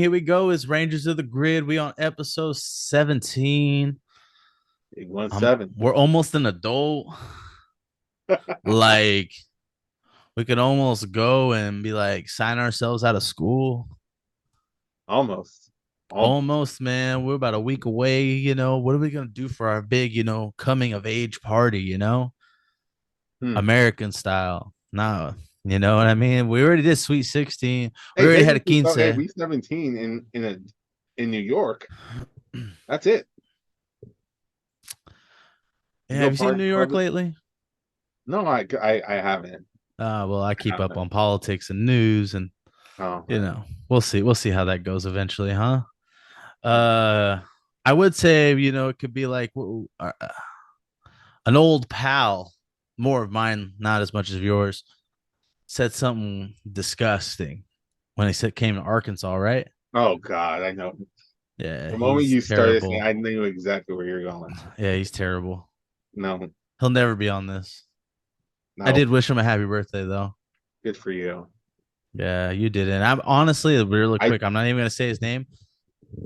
here we go. It's Rangers of the Grid. We on episode 17. Big 1-7. We're almost an adult. Like we could almost go and be like sign ourselves out of school. Almost. Almost. Almost, man. We're about a week away. What are we gonna do for our big, coming of age party? Hmm. American style. No, you know what I mean. We already did Sweet 16. We Hey, already had a technically, quince. hey, week 17 in New York. That's it. Yeah, You have go you seen party New York club. lately? No, I haven't. Well, I I keep up haven't. on politics and news, and Oh, we'll see. We'll see how that goes eventually, huh? yeah. Uh, I would say, it could be like an old pal, more of mine, not as much as yours, said something disgusting when he said came to Arkansas, right? Oh God, I know. Yeah, The moment he's you started saying, terrible. I knew exactly where you're going. Yeah, he's terrible. No, He'll never be on this. I no, did wish him a happy birthday though. good for you. Yeah, you didn't. I'm honestly really I quick. I'm not even gonna say his name.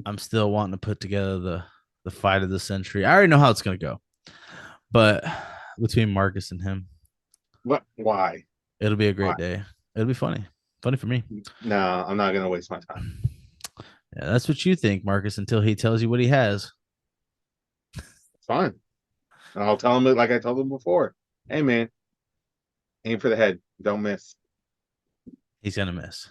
I'm still wanting to put together the fight of the century. I already know how it's gonna go, but between Marcus and him, what? Why? it'll be a Why? great day. It'll be funny for me. No, I'm not gonna waste my time. Yeah, that's what you think, Marcus, until he tells you what he has. It's fine. And I'll tell him it like I told him before. Hey man, aim for the head. Don't miss. He's gonna miss.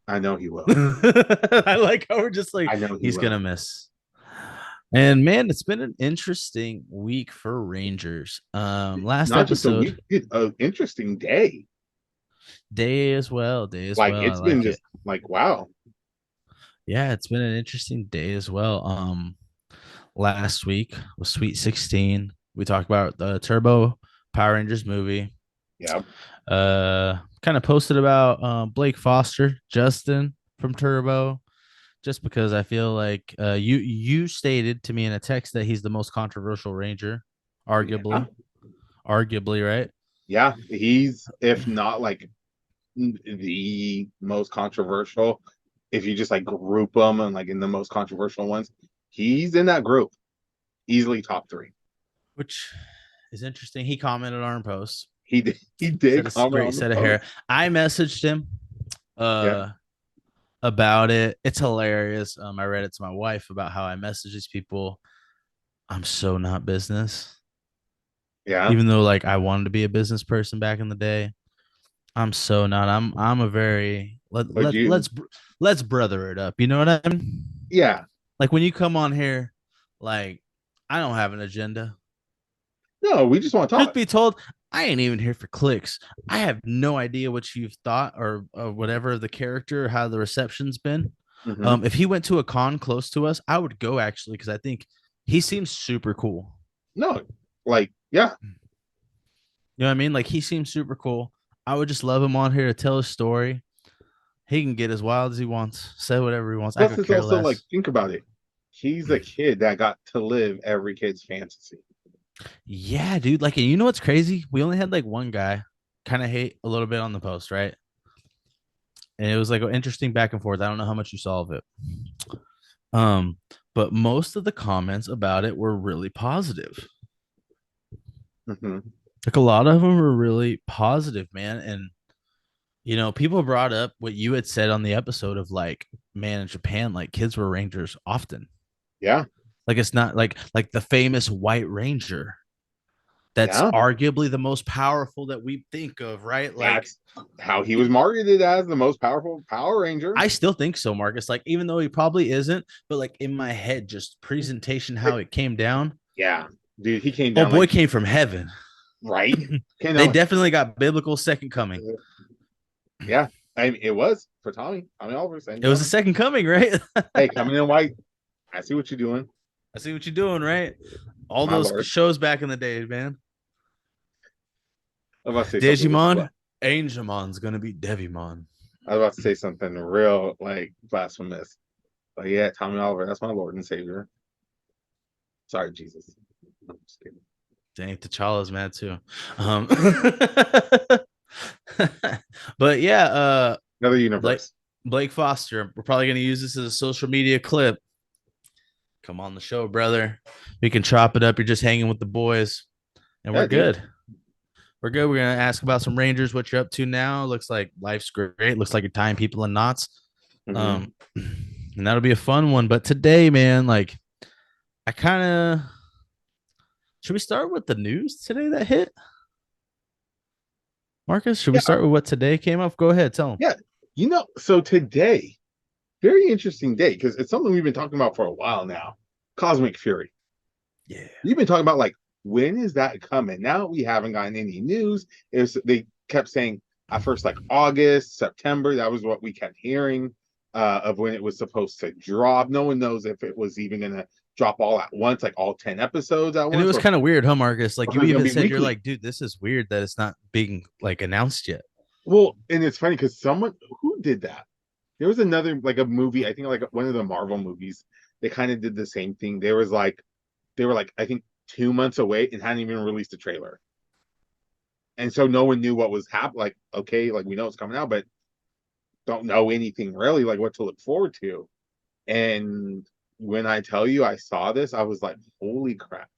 I know he will. I like how we're just like I know he he's gonna will. miss. And man, it's been an interesting week for Rangers. Last Not just a episode, week, an interesting day. day as well, day as Like well. I it's been like it. just like wow. Yeah, it's been an interesting day as well. Last week was Sweet 16. We talked about the Turbo Power Rangers movie. Yeah. Kind of posted about Blake Foster, Justin from Turbo, just because I feel like you stated to me in a text that he's the most controversial Ranger, Yeah. arguably, right? Yeah. He's if not like the most controversial, if you just like group them and like in the most controversial ones, he's in that group. Easily top three. Which is interesting. He commented on our post, He said did a comment great on the set of hair. post. I messaged him. Yeah. Uh, about it. It's hilarious. I read it to my wife about how I message these people. I'm so not business. Yeah. Even though like I wanted to be a business person back in the day, I'm so not. I'm a very But you let's brother it up. You know what I mean? yeah. Like when you come on here, like I don't have an agenda. No, we just want to Truth talk. be told, I ain't even here for clicks. I have no idea what you've thought or whatever the character, how the reception's been. Hmm. If he went to a con close to us, I would go actually because I think he seems super cool. No, like, yeah. You know what I mean? Like he seems super cool. I would just love him on here to tell his story. He can get as wild as he wants, say whatever he wants. I Plus could it's care also like less. think about it. He's a kid that got to live every kid's fantasy. Yeah, dude. Like, and you know what's crazy? We only had like one guy kind of hate a little bit on the post, right? And it was like an interesting back and forth. I don't know how much you saw of it. Um, but most of the comments about it were really positive. Hmm. Like a lot of them were really positive, man. And people brought up what you had said on the episode of like, man, in Japan, like kids were rangers often. Yeah. Like it's not like the famous White Ranger that's Yeah. arguably the most powerful that we think of, right? Like That's how he was marketed as the most powerful Power Ranger. I still think so, Marcus. Like even though he probably isn't, but like in my head, just presentation how it came down. Yeah. Dude, he came Oh down boy like came from heaven. right. Came They down definitely got biblical second coming. like yeah. I mean, it was for Tommy Oliver and It was the John. second coming, right? Hey, coming in white. I see what you're doing. I see what you're doing, right? All My those lord. shows back in the day, man. I was about to say something. Digimon, Angelmon's gonna be Devimon. I was about to say something real like blasphemous. But yeah, Tommy Oliver, that's my Lord and Savior. Sorry, Jesus. I'm just kidding. Dang, T'Challa's mad too. Um, but yeah, Another like universe. Blake Foster. We're probably going to use this as a social media clip. Come on the show, brother. We can chop it up. You're just hanging with the boys, and we're Yeah, dude. good. We're good. We're gonna ask about some Rangers. What you're up to now? Looks like life's great. Looks like you're tying people in knots. Hmm. Um, and that'll be a fun one. But today, man, like I kind of should we start with the news today that hit? Marcus, should we Yeah, start with what today came up? Go ahead, tell them. yeah. So today, very interesting day because it's something we've been talking about for a while now. Cosmic Fury. Yeah. We've been talking about like when is that coming? Now we haven't gotten any news. They kept saying at first like August, September. That was what we kept hearing of when it was supposed to drop. No one knows if it was even gonna drop all at once, like all 10 episodes at And it once, was kind of weird, huh, Marcus? Like or if you it's gonna even be said, you're weekly. like, dude, this is weird that it's not being like announced yet. Well, and it's funny because someone who did that. There was another like a movie, I think like one of the Marvel movies. They kind of did the same thing. They were like I think 2 months away and hadn't even released a trailer. And so no one knew what was happening. Like, okay, like we know it's coming out, but don't know anything really, like what to look forward to. And when I tell you I saw this, I was like, holy crap.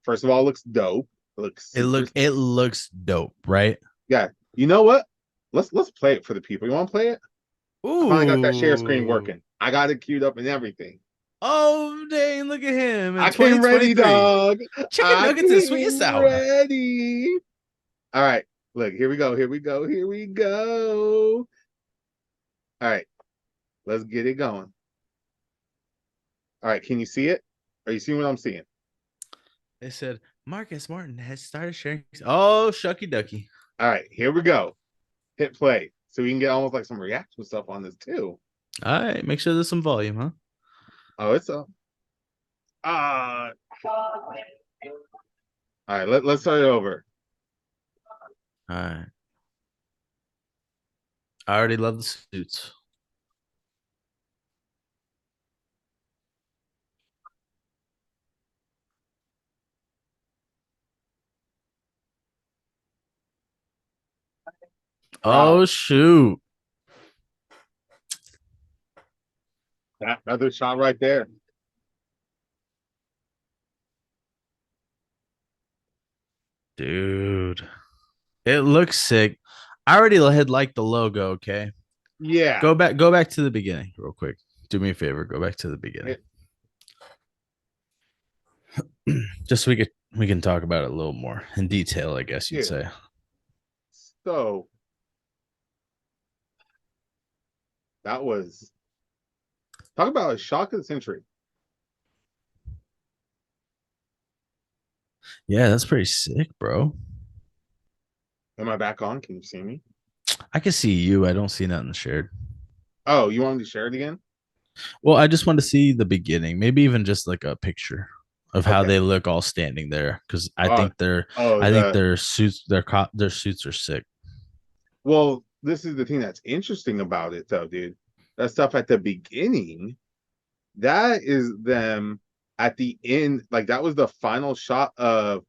First of all, it looks dope. It looks super. It looks dope, right? Yeah. You know what? Let's play it for the people. You want to play it? I finally got that share screen Ooh. working. I got it queued up and everything. Oh dang, look at him in I came ready, 2023. dog. Chicken I nuggets and sweet and came sour. ready. All right. Look, here we go. Here we go. Here we go. All right. Let's get it going. All right. Can you see it? Are you seeing what I'm seeing? They said Marcus Martin has started sharing. Oh, shucky ducky. All right. Here we go. Hit play. So we can get almost like some reaction stuff on this too. All right, make sure there's some volume, huh? Oh, it's up. All right. Let's start it over. All right. I already love the suits. Wow. Oh shoot, That another shot right there. dude, it looks sick. I already had liked the logo. Okay, Yeah. go back to the beginning real quick. Do me a favor, go back to the beginning, just so we can talk about it a little more in detail. I guess you'd Yeah. say. So that was talk about a shock of the century. Yeah, that's pretty sick, bro. Am I back on? Can you see me? I can see you. I don't see nothing shared. Oh, you want me to share it again? Well, I just want to see the beginning, maybe even just like a picture of how Okay. they look all standing there, because Uh, oh, I think their suits, their suits are sick. well, this is the thing that's interesting about it, though, dude. That stuff at the beginning, that is them at the end. Like that was the final shot of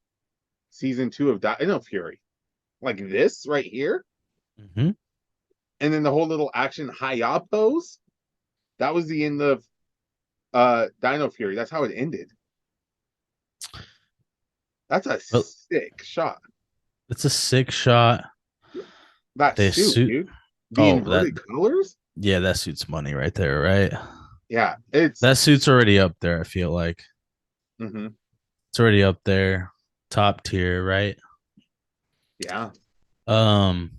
season 2 of Dino Fury. Like this right here, Mm-hmm. and then the whole little action hi-ya pose. That was the end of Dino Fury. That's how it ended. That's a Well, sick shot. it's a sick shot. That They suit, suit. dude. The Oh, that inverted colors. yeah, that suit's money right there, right? Yeah, it's. That suit's already up there. I feel like Mhm. it's already up there, top tier, right? Yeah, Um,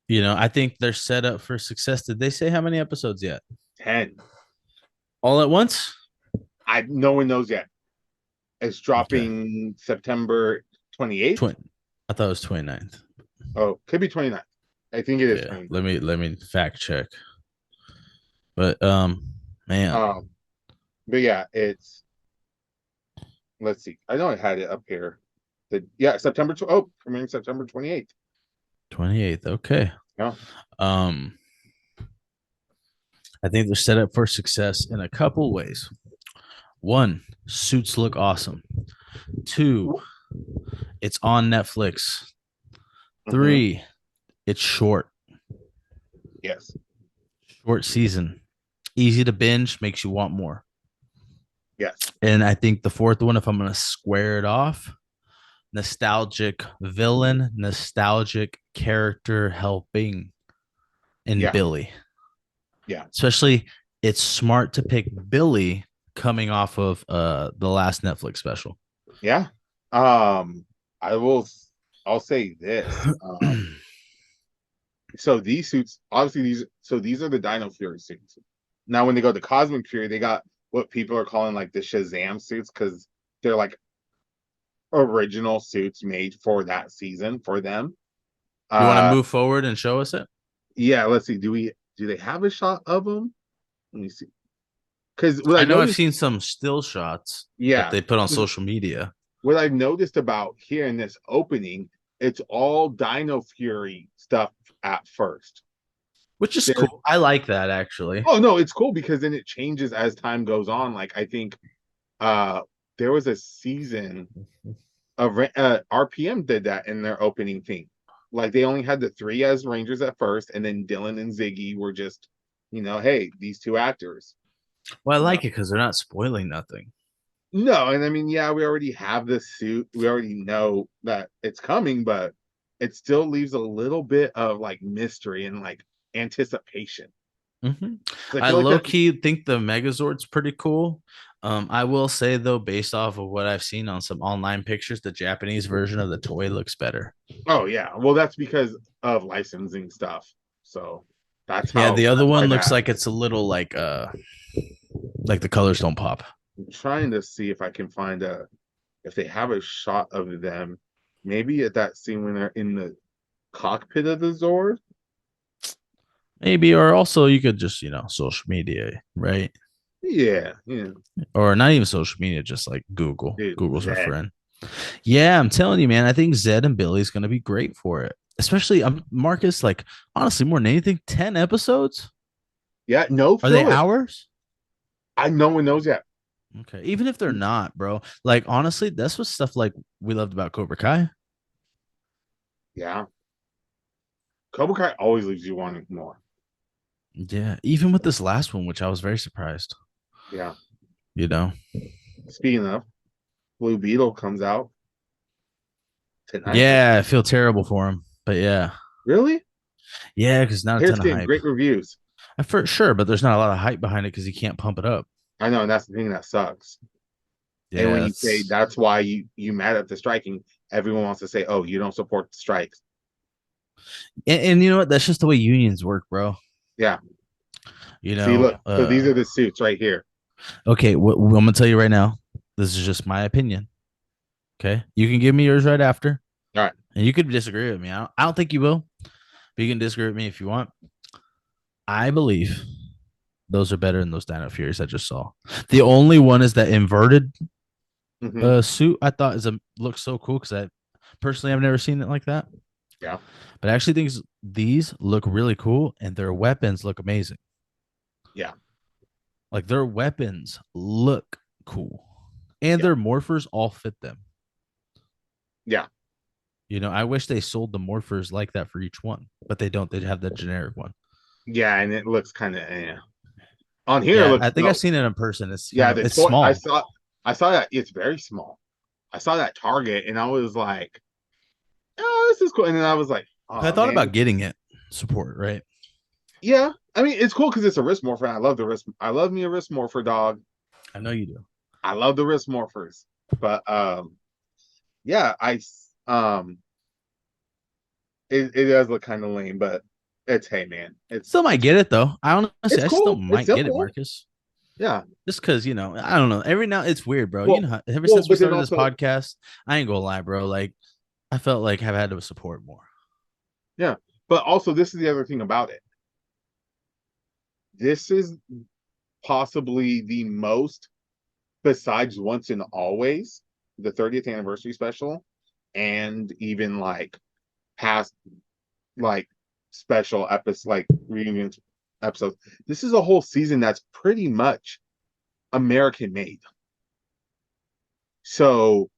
I think they're set up for success. Did they say how many episodes yet? 10. All at once? No one knows yet. It's Okay. dropping September 28th. Twin. I thought it was 29th. Oh, could be 29th. I think it is Yeah. 29th. Let me fact check. But man. Um, but yeah, it's. Let's see. I know I had it up here. September. Premiering September 28th. 28th. Okay. Yeah. Um I think they're set up for success in a couple ways. One, suits look awesome. Two, it's on Netflix. Hmm. Three, it's short. Yes. Short season, easy to binge, makes you want more. Yes. And I think the fourth one, if I'm gonna square it off, nostalgic villain, nostalgic character helping in Yeah. Billy. Yeah. Especially, it's smart to pick Billy coming off of the last Netflix special. Yeah. Um, I will. I'll say this. So these suits, obviously, these are the Dino Fury suits. Now, when they go to Cosmic Fury, they got what people are calling like the Shazam suits because they're like original suits made for that season for them. You want to Uh, move forward and show us it? yeah. Let's see. Do they have a shot of them? Let me see. Because what I I know I've noticed, seen some still shots that yeah, they put on social media, what I've noticed about here in this opening, it's all Dino Fury stuff at first. which is There, cool. I like that actually. oh no, it's cool because then it changes as time goes on. Like I think uh there was a season of RPM did that in their opening thing. Like they only had the three as Rangers at first, and then Dylan and Ziggy were just, hey, these two actors. Well, I You know, like it because they're not spoiling nothing. no, and I mean, yeah, we already have the suit. We already know that it's coming, but it still leaves a little bit of like mystery and like anticipation. Mhm. I I feel like low that. key think the Megazord's pretty cool. I will say though, based off of what I've seen on some online pictures, the Japanese version of the toy looks better. Oh yeah, well that's because of licensing stuff. So that's Yeah, how. the other That's why one looks that. like it's a little like the colors don't pop. I'm trying to see if I can find a if they have a shot of them. Maybe at that scene when they're in the cockpit of the Zord. Maybe, or also you could just social media, right? Yeah, yeah, Or not even social media, just like Google. dude, Google's our Zed. friend. Yeah, I'm telling you, man. I think Zed and Billy's gonna be great for it. Especially, Marcus. Like honestly, more than anything, 10 episodes. Yeah, no Are they filler. hours? No one knows yet. Okay, even if they're not, bro. Like honestly, that's what stuff like we loved about Cobra Kai. Yeah, Cobra Kai always leaves you wanting more. Yeah, even with this last one, which I was very surprised. Yeah. You know. Speaking of, Blue Beetle comes out tonight. Yeah, I feel terrible for him, but yeah, Really? yeah, because not a Here's ton of getting hype. great reviews. For sure, but there's not a lot of hype behind it because he can't pump it up. I know, and that's the thing that sucks. And when Yeah, you say it's that's why you mad at the striking, everyone wants to say, "Oh, you don't support the strikes." and you know what? That's just the way unions work, bro. Yeah. You See, know, look. So these are the suits right here. okay, I'm gonna tell you right now. This is just my opinion. Okay, you can give me yours right after, All right. and you could disagree with me. I don't think you will, but you can disagree with me if you want. I believe those are better than those Dino Furies I just saw. The only one is that inverted Mm-hmm. suit. I thought is a looks so cool because I personally I've never seen it like that. Yeah. But I actually think these look really cool and their weapons look amazing. Yeah. Like their weapons look cool, and Yeah. their morphers all fit them. Yeah. I wish they sold the morphers like that for each one, but they don't. They have the generic one. Yeah. And it looks kind of on here. It Yeah, looks I think I've dope. seen it in person. It's kind Yeah. of The it's toy small. I saw that it's very small. I saw that Target and I was like, "Oh, this is cool." And then I was like, I "Oh thought man, about getting it support, right? yeah." I mean, it's cool because it's a wrist morpher. And I love the wrist. I love me a wrist morpher dog. I know you do. I love the wrist morphers, but yeah, it does look kind of lame, but it's hey man, Still might get it though. I honestly, it's I still cool. It's might get it, simple. Marcus. Yeah. Just because I don't know. Every now it's weird, bro. Well, Ever well, since we but then started this also, podcast, I ain't gonna lie, bro. Like I felt like I've had to support more. yeah, but also this is the other thing about it. This is possibly the most, besides Once and Always, the 30th anniversary special, and even like past like special episodes, like reunion episodes. This is a whole season that's pretty much American made. So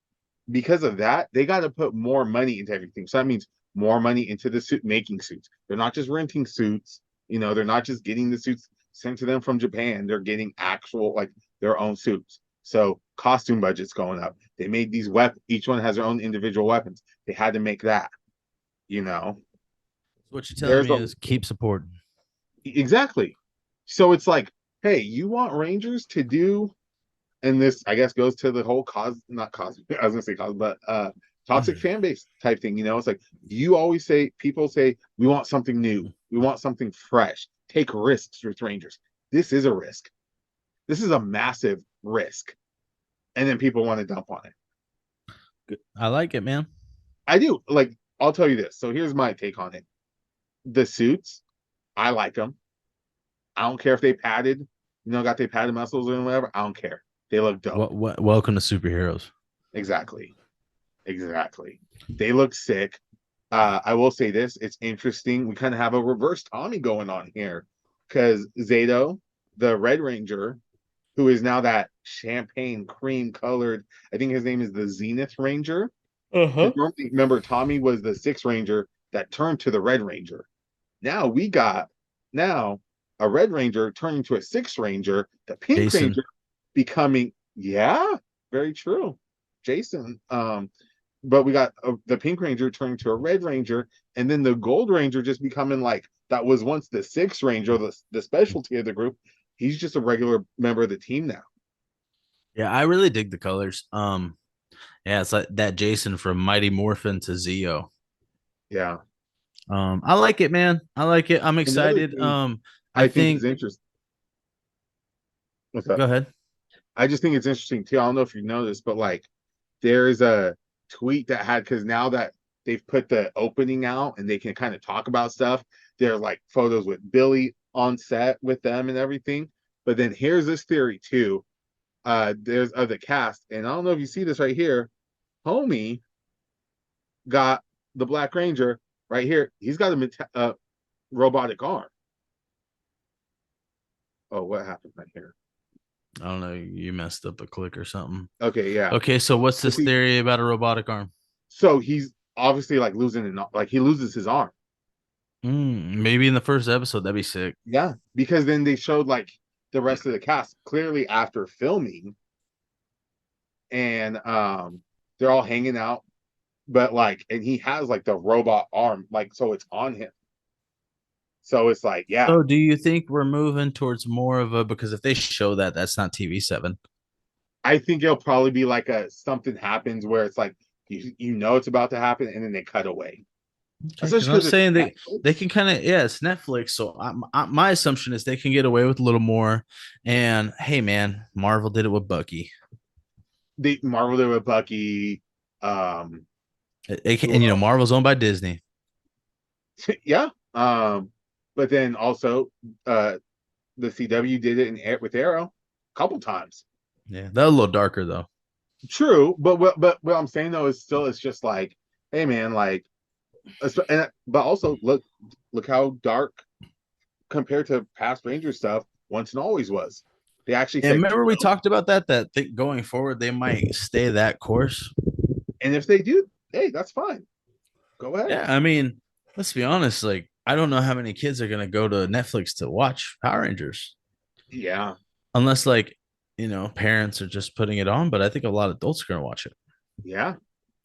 because of that, they got to put more money into everything. So that means more money into the suit making suits. They're not just renting suits. They're not just getting the suits sent to them from Japan. They're getting actual like their own suits. So costume budget's going up. They made these weapons. Each one has their own individual weapons. They had to make that. You know, What you're telling there's me a is keep supporting. exactly. So it's like, hey, you want Rangers to do, and this I guess goes to the whole cause, not cause. I was gonna say cause, but toxic fan base type thing. It's like you always say, people say, we want something new, we want something fresh. Take risks with Rangers. This is a risk. This is a massive risk, and then people want to dump on it. I like it, man. I do. Like, I'll tell you this. So here's my take on it. The suits, I like them. I don't care if they padded, got they padded muscles or whatever. I don't care. They look dope. Welcome to superheroes. Exactly. Exactly. They look sick. I will say this, it's interesting. We kind of have a reverse Tommy going on here because Zato, the Red Ranger, who is now that champagne cream colored, I think his name is the Zenith Ranger. Uh-huh. Because normally, remember, Tommy was the Sixth Ranger that turned to the Red Ranger. Now we got now a Red Ranger turning to a Sixth Ranger, the Pink Jason. Ranger becoming, yeah, very true. Jason. But we got the Pink Ranger turning to a Red Ranger, and then the Gold Ranger just becoming like that was once the Sixth Ranger, the specialty of the group. He's just a regular member of the team now. Yeah, I really dig the colors. Yeah, it's like that Jason from Mighty Morphin to Zeo. Yeah. I like it, man. I like it. I'm Another excited. thing I I think is think interesting. What's up? go ahead. I just think it's interesting too. I don't know if you know this, but like there's a tweet that had, because now that they've put the opening out and they can kind of talk about stuff, there's like photos with Billy on set with them and everything. But then here's this theory too. There's of the cast, and I don't know if you see this right here. Homie got the Black Ranger right here. He's got a robotic arm. Oh, what happened right here? I don't know. You messed up a click or something. Okay, yeah. Okay, so what's But this see, theory about a robotic arm? so he's obviously like losing it, like he loses his arm. Maybe in the first episode, that'd be sick. Yeah, because then they showed like the rest of the cast clearly after filming, and they're all hanging out, but like, and he has like the robot arm, like so it's on him. So it's like, yeah, So, do you think we're moving towards more of a because if they show that, that's not TV7. I think it'll probably be like a something happens where it's like you know it's about to happen, and then they cut away. Okay, because Especially I'm because it's saying they Netflix. can kind of yeah, it's Netflix. So my assumption is they can get away with a little more. And hey, man, Marvel did it with Bucky. They Marvel did with Bucky. They can, Who and else? Marvel's owned by Disney. Yeah. But then also the CW did it with Arrow a couple times. Yeah, they're a little darker though. True, but what I'm saying though is still it's just like, hey man, like, but also look how dark compared to past Ranger stuff once and always was. They actually And said remember we kill, talked about that think going forward they might stay that course. and if they do, hey, that's fine. Go ahead. Yeah, I mean, let's be honest. Like, I don't know how many kids are gonna go to Netflix to watch Power Rangers, Yeah, unless like parents are just putting it on. But I think a lot of adults are gonna watch it. yeah.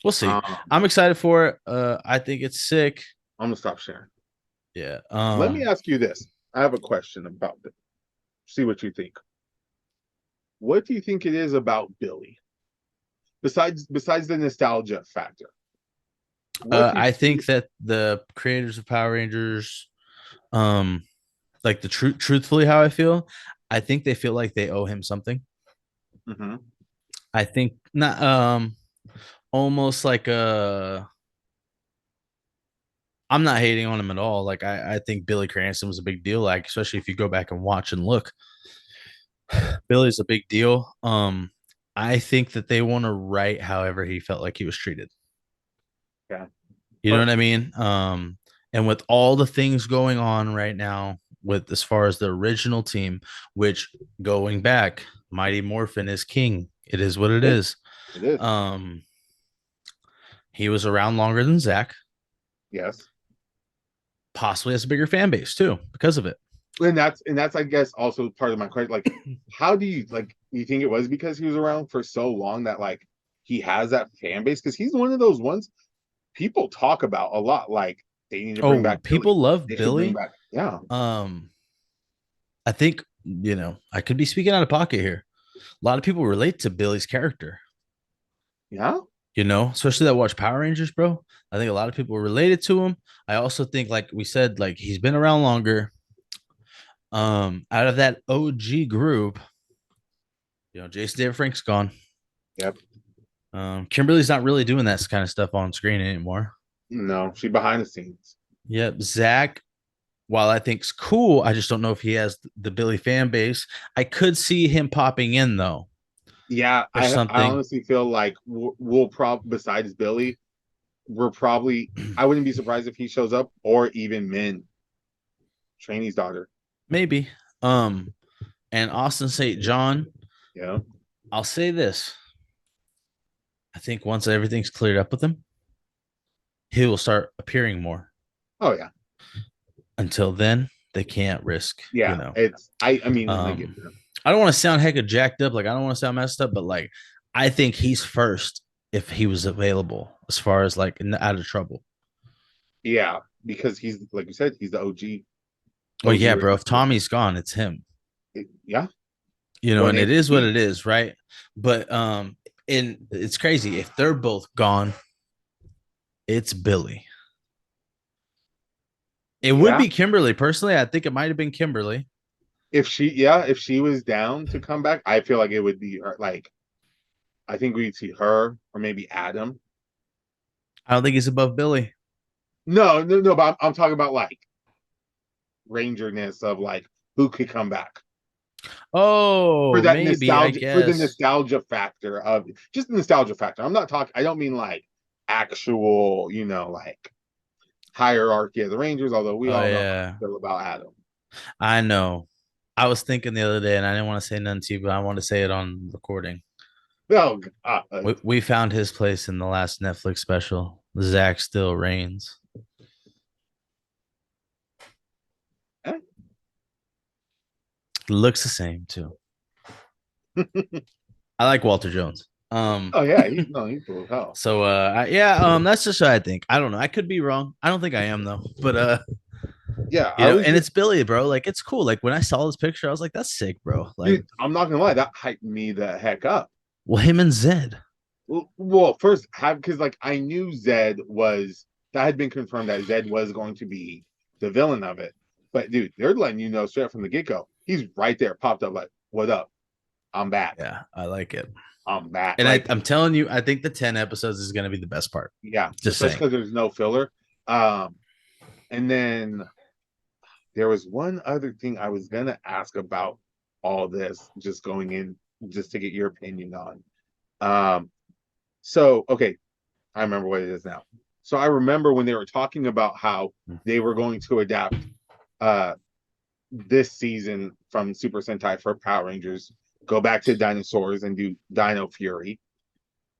We'll see. Um, I'm excited for it. I think it's sick. I'm gonna stop sharing. Yeah. Let me ask you this. I have a question about it. See what you think. What do you think it is about Billy? Besides the nostalgia factor, what do you I think? think that the creators of Power Rangers, um, like the truthfully how I feel, I think they feel like they owe him something. Mhm. I think not almost like a I'm not hating on him at all. Like I think Billy Cranston was a big deal. Like especially if you go back and watch and look, Billy's a big deal. I think that they want to write however he felt like he was treated. Yeah. You know But what I mean? And with all the things going on right now, with as far as the original team, which going back, Mighty Morphin is king. It is what it it is. is. It is. He was around longer than Zach. Yes. possibly has a bigger fan base too because of it. And that's I guess also part of my question. Like, how do you like? You think it was because he was around for so long that like he has that fan base? Because he's one of those ones people talk about a lot. Like they need to bring Oh, back Billy. people love They should bring Billy. back. Yeah, I think, I could be speaking out of pocket here. A lot of people relate to Billy's character, yeah, especially that watch Power Rangers, bro. I think a lot of people related to him. I also think, like we said, like he's been around longer. Out of that OG group, Jason David Frank's gone. yep. Kimberly's not really doing that kind of stuff on screen anymore. No, she behind the scenes. Yep. Zach, while I think's cool, I just don't know if he has the Billy fan base. I could see him popping in though Yeah, for I something. honestly feel like we'll probably besides Billy, we're probably I wouldn't be surprised if he shows up or even Min, Trainee's daughter. Maybe. And Austin St. John, Yeah. I'll say this. I think once everything's cleared up with him, he will start appearing more. Oh yeah. Until then, they can't risk, Yeah. It's I mean I get Um, that. I don't want to sound hecka jacked up, like I don't want to sound messed up, but like I think he's first if he was available as far as like out of trouble. Yeah, because he's like you said, he's the OG. Well, OG yeah, bro. original. If Tommy's gone, it's him. Yeah. And it is what 180. it is, right? But and it's crazy. If they're both gone, it's Billy. It would Yeah. be Kimberly. Personally, I think it might have been Kimberly. If she was down to come back, I feel like it would be her. Like I think we'd see her or maybe Adam. I don't think he's above Billy. No, but I'm talking about like rangerness of like who could come back for Oh, that maybe, I nostalgia, for the guess. nostalgia factor of just the nostalgia factor. I'm not talking. I don't mean like actual, like hierarchy of the Rangers. Although we Oh all know how yeah. I feel about Adam. I know. I was thinking the other day, and I didn't want to say nothing to you, but I want to say it on recording. Oh God. We found his place in the last Netflix special. Zach still reigns. Eh. Looks the same too. I like Walter Jones. Oh yeah, he's cool as hell. So that's just what I think. I don't know. I could be wrong. I don't think I am though. But Yeah, I was and just it's Billy, bro. Like it's cool. Like when I saw this picture, I was like, that's sick, bro. Like, dude. I'm not gonna lie, that hyped me the heck up. well, him and Zed. Well, first have because like I knew Zed was that had been confirmed that Zed was going to be the villain of it. But dude, they're letting you know straight from the get go. He's right there, popped up like, "What up? I'm back. Yeah, I like it. I'm back." And Like, I'm telling you, I think the 10 episodes is gonna be the best part. yeah, Just especially saying. because there's no filler. Um, and then there was one other thing I was gonna ask about all this, just going in, just to get your opinion on. Um, so okay, I remember what it is now. So I remember when they were talking about how they were going to adapt uh this season from Super Sentai for Power Rangers, go back to dinosaurs and do Dino Fury.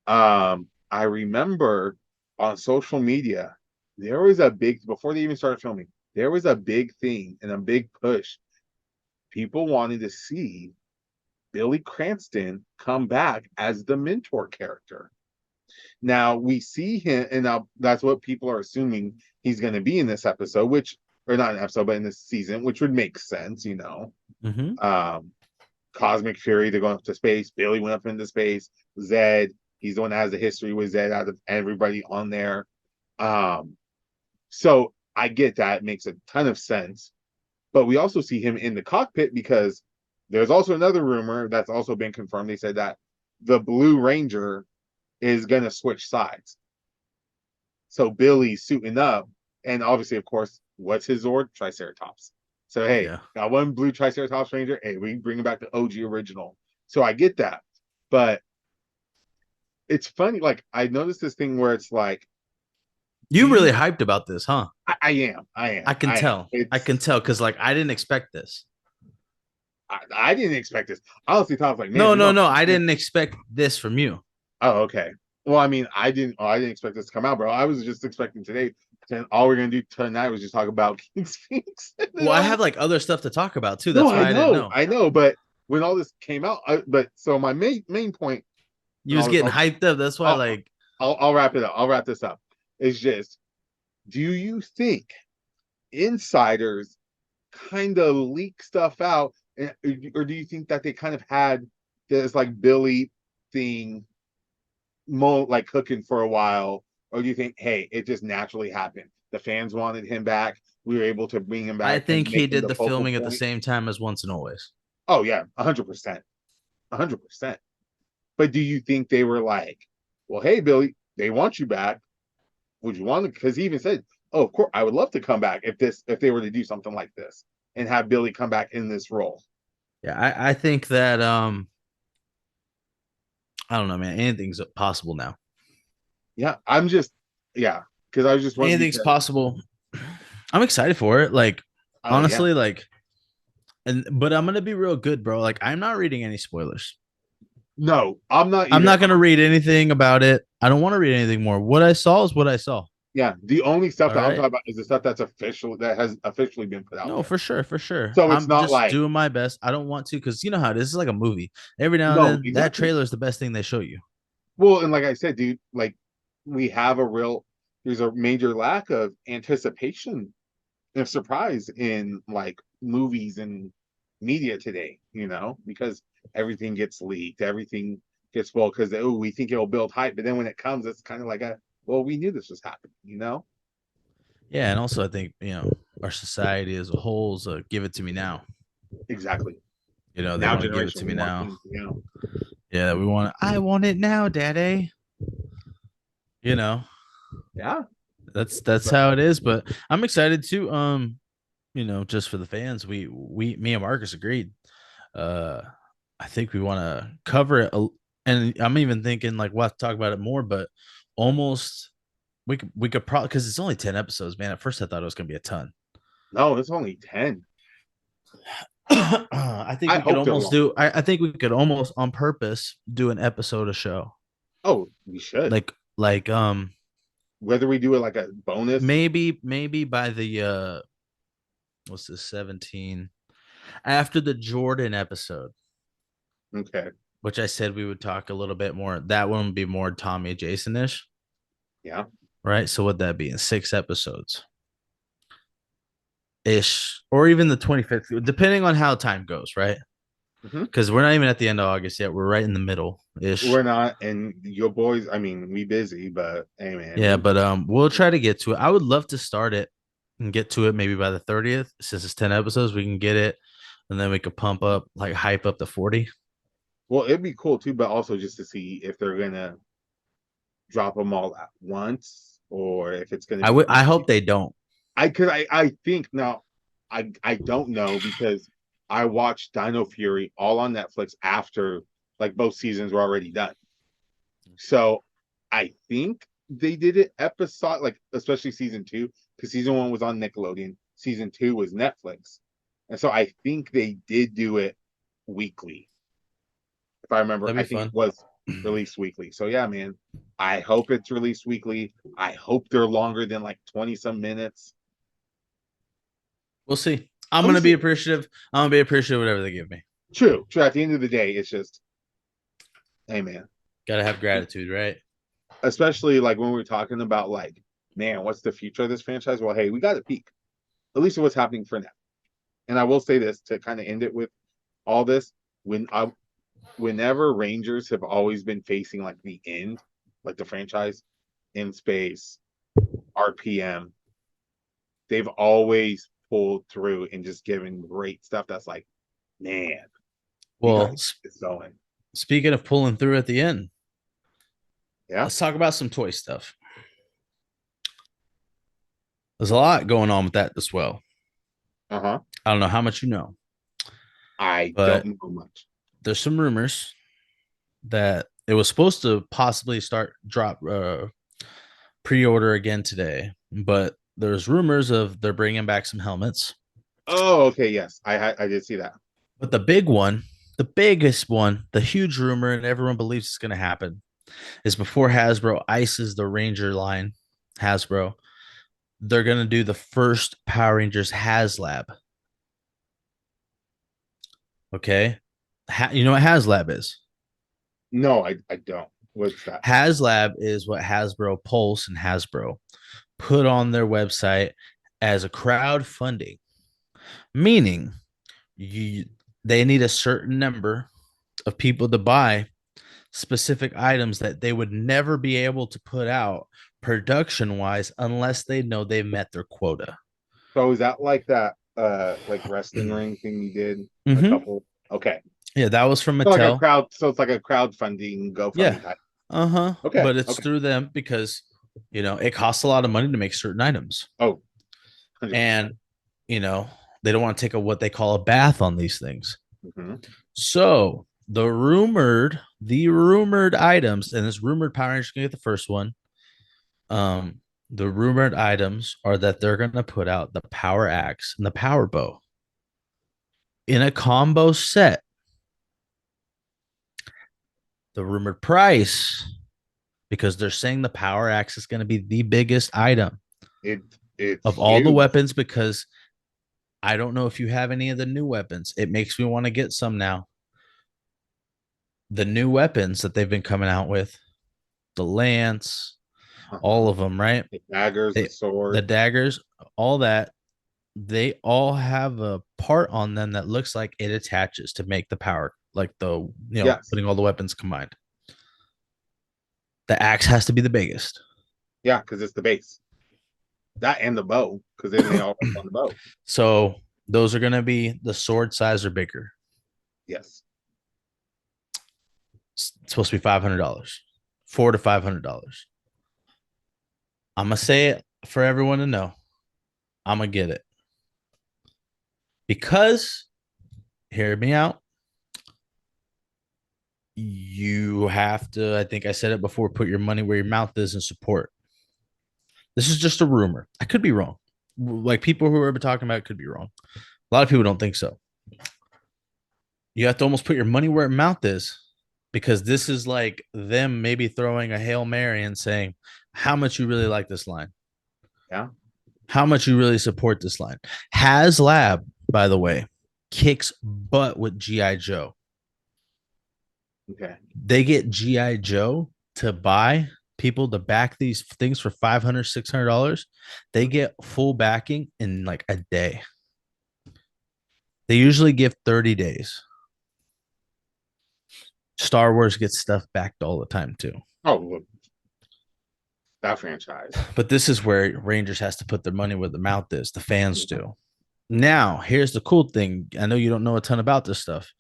I remember on social media there was a big before they even started filming, there was a big thing and a big push. People wanted to see Billy Cranston come back as the mentor character. Now we see him, and now that's what people are assuming he's going to be in this episode, which, or not an episode, but in this season, which would make sense. Mm-hmm. Um, Cosmic Fury, they're going up to space. Billy went up into space. Zedd, he's the one that has the history with Zedd out of everybody on there. Um, so I get that. It makes a ton of sense. But we also see him in the cockpit because there's also another rumor that's also been confirmed. They said that the Blue Ranger is going to switch sides. So Billy's suiting up, and obviously, of course, what's his Zord? Triceratops. So hey, Yeah. got one blue Triceratops Ranger. Hey, we can bring him back to OG original. So I get that, but it's funny. Like I noticed this thing where it's like, do You really you? hyped about this, huh? I am. I I am. can I am. tell. I can tell because like I didn't expect this. I didn't expect this. I honestly thought I was like, man, No, they're no, going. no. I didn't expect this from you. Oh, okay. Well, I mean, I didn't. Oh, I didn't expect this to come out, bro. I was just expecting today then all we're gonna do tonight was just talk about King Sphinx. And then Well, I have like other stuff to talk about too. no, That's why I didn't know. I know, but when all this came out, but so my main point, You and was getting hyped up. That's why, I'll like, I'll wrap it up. I'll wrap this up. It's just, do you think insiders kind of leak stuff out, or do you think that they kind of had this like Billy thing like cooking for a while, or do you think, hey, it just naturally happened? The fans wanted him back. We were able to bring him I back think and he make him did the the focal filming at the point. same time as Once and Always. Oh yeah, 100%, 100%. But do you think they were like, well, hey, Billy, they want you back. Would you want to? Because he even said, oh, of course, I would love to come back if they were to do something like this and have Billy come back in this role. Yeah, I think that I don't know, man. Anything's possible now. Yeah, I'm just, yeah, because I was just wondering Anything's because, possible. I'm excited for it. Like, oh yeah, honestly, like, and but I'm gonna be real good, bro. Like, I'm not reading any spoilers. no, I'm not I'm either. not gonna read anything about it. I don't want to read anything more. What I saw is what I saw. Yeah, the only stuff All that I'm right. talking about is the stuff that's official that has officially been put out No, there. for sure, for sure. So it's I'm not just like, doing my best. I don't want to because you know how it is. It's like a movie. Every now and no, then, that exactly. trailer is the best thing they show you. Well, and like I said, dude, like we have there's a major lack of anticipation and surprise in like movies and media today, because everything gets leaked, everything gets spoiled because, oh, we think it'll build hype, but then when it comes, it's kind of like well, we knew this was happening. Yeah, and also I think our society as a whole is give it to me now. Exactly. They Now want to give it generation, to we me want now. things. Yeah, we want. I want it now, Daddy. You know, Yeah. that's But how it is. But I'm excited too. Just for the fans, me and Marcus agreed. Uh, I think we want to cover it, and I'm even thinking like we'll have to talk about it more. But almost we could probably because it's only 10 episodes, man. At first, I thought it was gonna be a ton. no, it's only 10. I think I we could hope they're almost long. do. I think we could almost on purpose do an episode a show, Oh, we should. like Whether we do it like a bonus. maybe by the what's this 17 after the Jordan episode, Okay. which I said we would talk a little bit more. That one would be more Tommy Jason ish, Yeah. right? So would that be in 6 episodes ish, or even the 25th, depending on how time goes, right? Hmm. Because we're not even at the end of August yet. We're right in the middle ish. We're not, and your boys, I mean, we busy, but hey, man, Yeah, but we'll try to get to it. I would love to start it and get to it maybe by the 30th. Since it's 10 episodes, we can get it and then we could pump up like hype up to 40. well, it'd be cool too, but also just to see if they're gonna drop them all at once or if it's gonna I be would I hope they don't. I think now I don't know because I watched Dino Fury all on Netflix after like both seasons were already done. So I think they did it episode, like especially season two, because season one was on Nickelodeon, season two was Netflix. And so I think they did do it weekly. If I remember, That'd I be think it fun. was released weekly. So yeah, man. I hope it's released weekly. I hope they're longer than like 20 some minutes. We'll see. I'm Let me gonna be see. appreciative. I'm gonna be appreciative of whatever they give me. True. True. At the end of the day, it's just, hey man. Gotta have gratitude, right? Especially like when we're talking about like, man, what's the future of this franchise? Well, hey, we got to peak. At least what's happening for now. And I will say this to kind of end it with all this. Whenever Rangers have always been facing like the end, like the franchise in space, RPM, they've always pulled through and just given great stuff. That's like, man, we got Well, this going. speaking of pulling through at the end, Yeah. let's talk about some toy stuff. There's a lot going on with that as well. Uh huh. I don't know how much you know, I don't but know much. there's some rumors that it was supposed to possibly start drop pre-order again today, but there's rumors of they're bringing back some helmets. Oh, okay. Yes, I did see that. But the big one, the biggest one, the huge rumor, and everyone believes it's going to happen, is before Hasbro ices the Ranger line, Hasbro, they're gonna do the first Power Rangers HasLab. Okay, you know what HasLab is? No, I don't. What's that? HasLab is what Hasbro Pulse and Hasbro put on their website as a crowdfunding, meaning you they need a certain number of people to buy specific items that they would never be able to put out production wise unless they know they met their quota. So is that like that like wrestling ring thing you did a Mm-hmm. couple? Okay. Yeah, that was from So like a Mattel. crowd, so it's like a crowdfunding, Yeah. GoFundMe type. Uh-huh. Okay, But it's okay. through them because it costs a lot of money to make certain items. Oh, 100%. And you know, they don't want to take a what they call a bath on these things. Mm-hmm. So the rumored items, and this rumored Power Rangers gonna get the first one. Um, the rumored items are that they're gonna put out the Power Axe and the Power Bow in a combo set. The rumored price, because they're saying the Power Axe is gonna be the biggest item It it's of all the huge. weapons, because I don't know if you have any of the new weapons. It makes me want to get some now. The new weapons that they've been coming out with, the lance, all Uh-huh. of them, right? The daggers, the The sword. daggers, all that, they all have a part on them that looks like it attaches to make the power, like Yes. putting all the weapons combined. The axe has to be the biggest. Yeah, because it's the base. That and the bow, because then they all rest on the bow. So those are going to be the sword size or bigger. Yes. It's supposed to be $500, $400 to $500. I'm gonna say it for everyone to know. I'm gonna get it because, hear me out, you have to, I think I said it before, put your money where your mouth is and support. This is just a rumor. I could be wrong. Like people who are talking about it could be wrong. A lot of people don't think so. You have to almost put your money where your mouth is, because this is like them maybe throwing a Hail Mary and saying how much you really like this line, Yeah. how much you really support this line. Has Lab, by the way, kicks butt with G.I. Joe. Okay. They get GI Joe to buy people to back these things for $500, $600. They get full backing in like a day. They usually give 30 days. Star Wars gets stuff backed all the time too. Oh, look, that franchise. But this is where Rangers has to put their money where the mouth is. The fans do. Now, here's the cool thing. I know you don't know a ton about this stuff.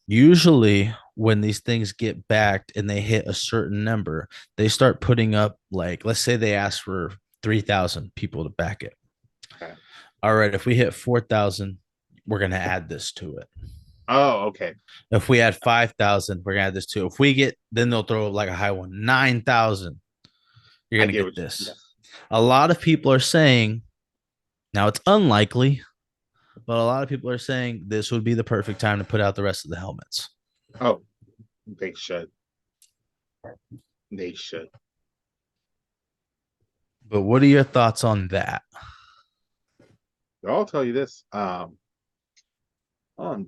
Usually, when these things get backed and they hit a certain number, they start putting up, like, let's say they ask for 3,000 people to back it. Okay. All right, if we hit 4,000, we're going to add this to it. Oh, okay. If we add 5,000, we're going to add this too. If we get, then they'll throw like a high one, 9,000, you're I going to get get what you, this. yes. A lot of people are saying, now it's unlikely, but a lot of people are saying this would be the perfect time to put out the rest of the helmets. Oh, they should. They should. But what are your thoughts on that? I'll tell you this. I'm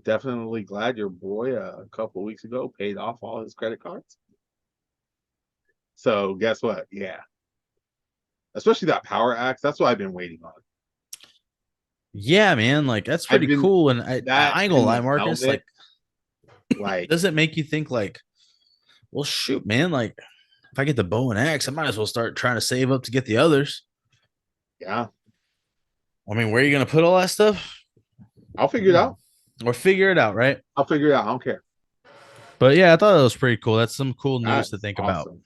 definitely glad your boy a couple of weeks ago paid off all his credit cards. So guess what? Yeah, especially that Power Axe. That's what I've been waiting on. Yeah, man, like that's I've pretty been cool. And I that ain't gonna in lie, the Marcus, helmet. like, Like, does it make you think like, well, shoot, man, like if I get the bow and axe, I might as well start trying to save up to get the others. yeah, I mean, where are you gonna put all that stuff? I'll figure it out. Or figure it out, right? I'll figure it out. I don't care. But yeah, I thought that was pretty cool. That's some cool news to That's think about. awesome.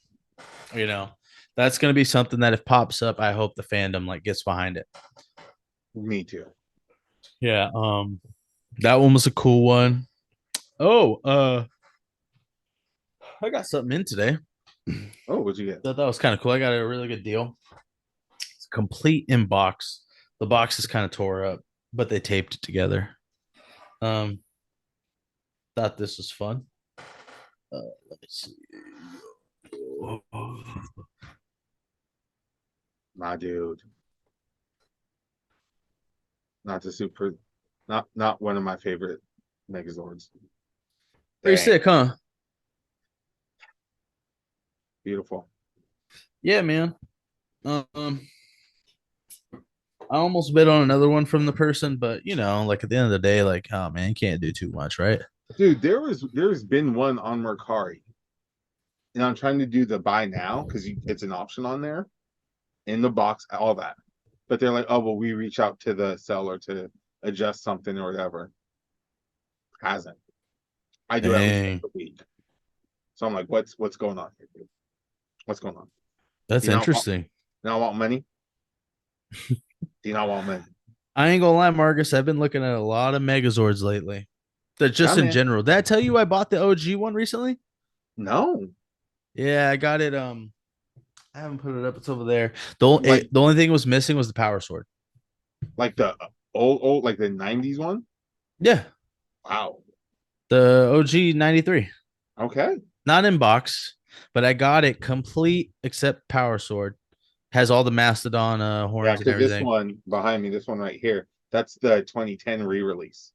You know, that's gonna be something that if pops up, I hope the fandom like gets behind it. Me too. Yeah, that one was a cool one. Oh, I got something in today. Oh, what'd you get? Thought that was kind of cool. I got a really good deal. It's complete in box. The box is kind of tore up, but they taped it together. Um, thought this was fun. Let's see. My dude. not the super, not one of my favorite Megazords. Pretty Dang, sick, huh? beautiful. Yeah, man. Um, I almost bid on another one from the person, but like at the end of the day, like, oh man, you can't do too much, right? Dude, there's been one on Mercari, and I'm trying to do the buy now because it's an option on there in the box, all that. But they're like, oh well, we reach out to the seller to adjust something or whatever. Hasn't. I do at least once Dang, a week. So I'm like, what's going on here, dude? What's going on? Do that's you not want interesting. not want money? Do you not want money? I ain't gonna lie, Marcus. I've been looking at a lot of Megazords lately. That Yeah, just in man. general. Did I tell you I bought the OG one recently? No. Yeah, I got it. I haven't put it up. It's over there. Like The only thing was missing was the power sword. like the old like the 90s one? Yeah, Wow. the OG 93. Okay. Not in box, but I got it complete except power sword. Has all the mastodon Yeah, horns and because this everything. one behind me, this one right here, that's the 2010 re-release.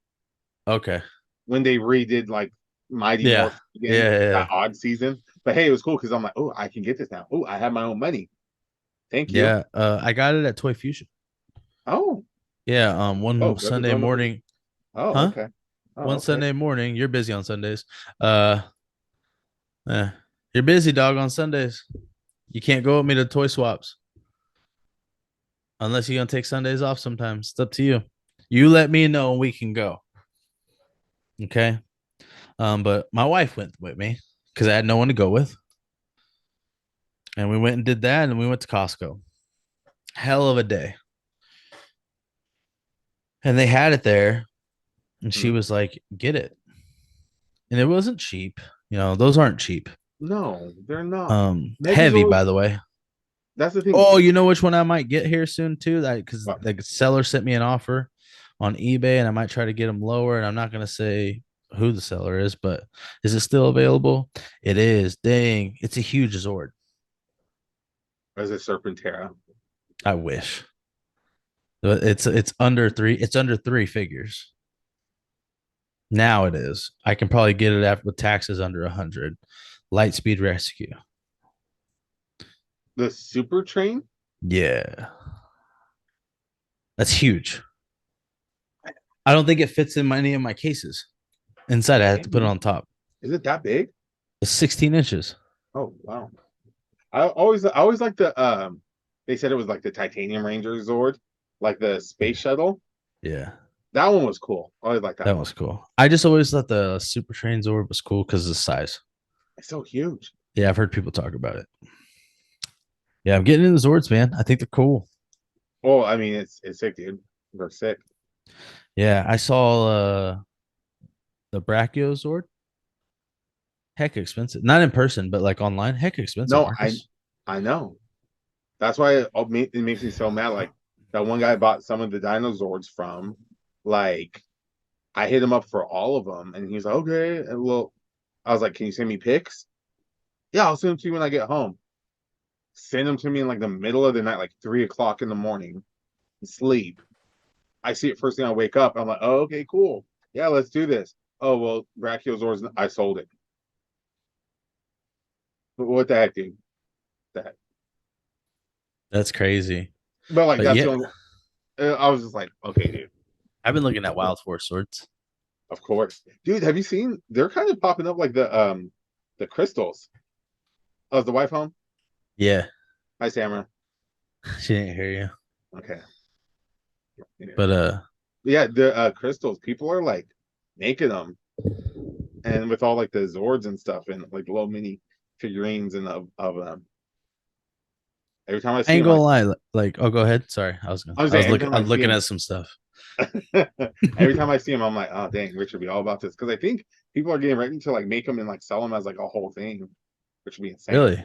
Okay. When they redid like Mighty Yeah. Morphin Yeah. again, Yeah. that Yeah. odd season. But hey, it was cool because I'm like, oh, I can get this now. Oh, I have my own money. Thank you. Yeah. I got it at Toy Fusion. Oh, Yeah. oh, One got this Sunday on the free. morning. Oh, Huh? okay. Oh, One okay. Sunday morning. You're busy on Sundays. Uh, eh. You're busy, dog, on Sundays. You can't go with me to toy swaps unless you're gonna take Sundays off sometimes. It's up to you. You let me know and we can go. Okay. But my wife went with me because I had no one to go with. And we went and did that and we went to Costco. Hell of a day. And they had it there. And she Hmm. was like, get it. And it wasn't cheap. Those aren't cheap. No, they're not. Heavy, Megazords, by the way. that's the thing. Oh, you know which one I might get here soon too? That because Well, the seller sent me an offer on eBay, and I might try to get them lower. And I'm not gonna say who the seller is, but is it still available? It is. Dang, it's a huge Zord. as a Serpentera. I wish. But it's under three. It's under three figures. Now it is. I can probably get it after with taxes under 100. Lightspeed Rescue. The Super Train? Yeah, that's huge. I don't think it fits in any of my cases. Inside, I have to put it Dang. on top. Is it that big? It's 16 inches. Oh, wow. I always like the they said it was like the Titanium Ranger Zord, like the space shuttle. Yeah, That one was cool. I always like that that one. was cool. I just always thought the Super Train Zord was cool because of the size. It's so huge. Yeah, I've heard people talk about it. Yeah, I'm getting into the Zords, man. I think they're cool. Well, I mean, it's sick, dude. They're sick. Yeah, I saw the Brachio Zord. Heck expensive. Not in person, but like online. Heck expensive, No, I Marcus. I know. That's why it makes me so mad. Like that one guy bought some of the dinosaurs from. Like I hit him up for all of them, and he's like, okay. And well, I was like, can you send me pics? Yeah, I'll send them to you when I get home. Send them to me in like the middle of the night, like 3 o'clock in the morning. Sleep. I see it first thing I wake up. I'm like, oh, okay, cool. Yeah, let's do this. Oh well, Brachiosaurus, I sold it. But what the heck, dude? That. That's crazy. But like But that's the yeah, only. I was just like, okay, dude. I've been looking at Wild Force Swords. Of course, dude. Have you seen? They're kind of popping up like the crystals. Oh, is the wife home? Yeah, Hi, Samara. she didn't hear you. Okay. Yeah, But yeah the crystals. People are like making them, and with all like the Zords and stuff, and like little mini figurines and of them. Every time I I see ain't them, gonna like lie. Like, oh, go ahead. Sorry, I was gonna. I'm saying, every time I I was see looking them, at some stuff. every time I see them, I'm like, oh dang, Rich would be all about this because I think people are getting ready to like make them and like sell them as like a whole thing, which would be insane. Really?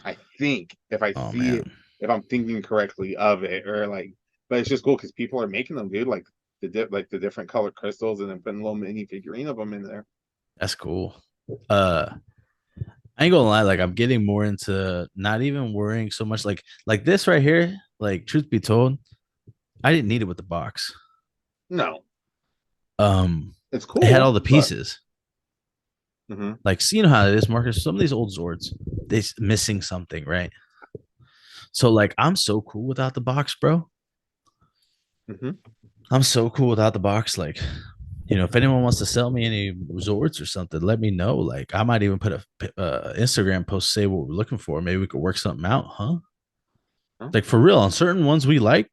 I think if I Oh see it, man, if I'm thinking correctly of it, or like, but it's just cool because people are making them, dude. Like like the different color crystals, and then putting a little mini figurine of them in there. that's cool. Uh, I ain't gonna lie. Like, I'm getting more into not even worrying so much. Like this right here. Like, truth be told, I didn't need it with the box. No, Um, it's it had cool, all the but pieces. hmm Like, so you know how it is, Marcus. Some of these old Zords, they missing something, right? So like, I'm so cool without the box, bro. hmm I'm so cool without the box. Like, if anyone wants to sell me any resorts or something, let me know. Like, I might even put a Instagram post say what we're looking for. Maybe we could work something out, huh? Like for real, on certain ones we like,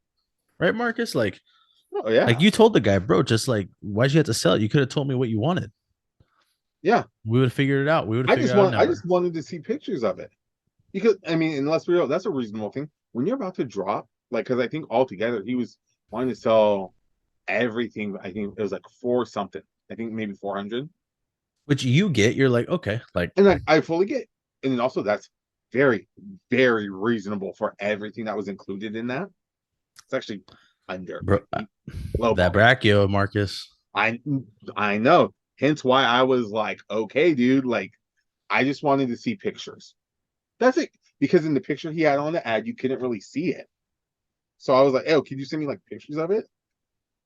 right, Marcus? oh Like yeah, you told the guy, bro, just like why'd you have to sell it? You could have told me what you wanted. yeah. We would have figured it out. We would have figured it out I never. just wanted to see pictures of it because I mean, unless we're real, that's a reasonable thing. When you're about to drop, like, because I think altogether he was wanting to sell everything. I think it was like four something. I think maybe 400. Which you get, you're like, okay, like, And like I fully get, and then also that's very, very reasonable for everything that was included in that. It's actually under bro, like low that ball. brachio, Marcus. I I know. Hence why I was like, okay, dude, like I just wanted to see pictures. That's it. Because in the picture he had on the ad, you couldn't really see it. So I was like, oh, can you send me like pictures of it?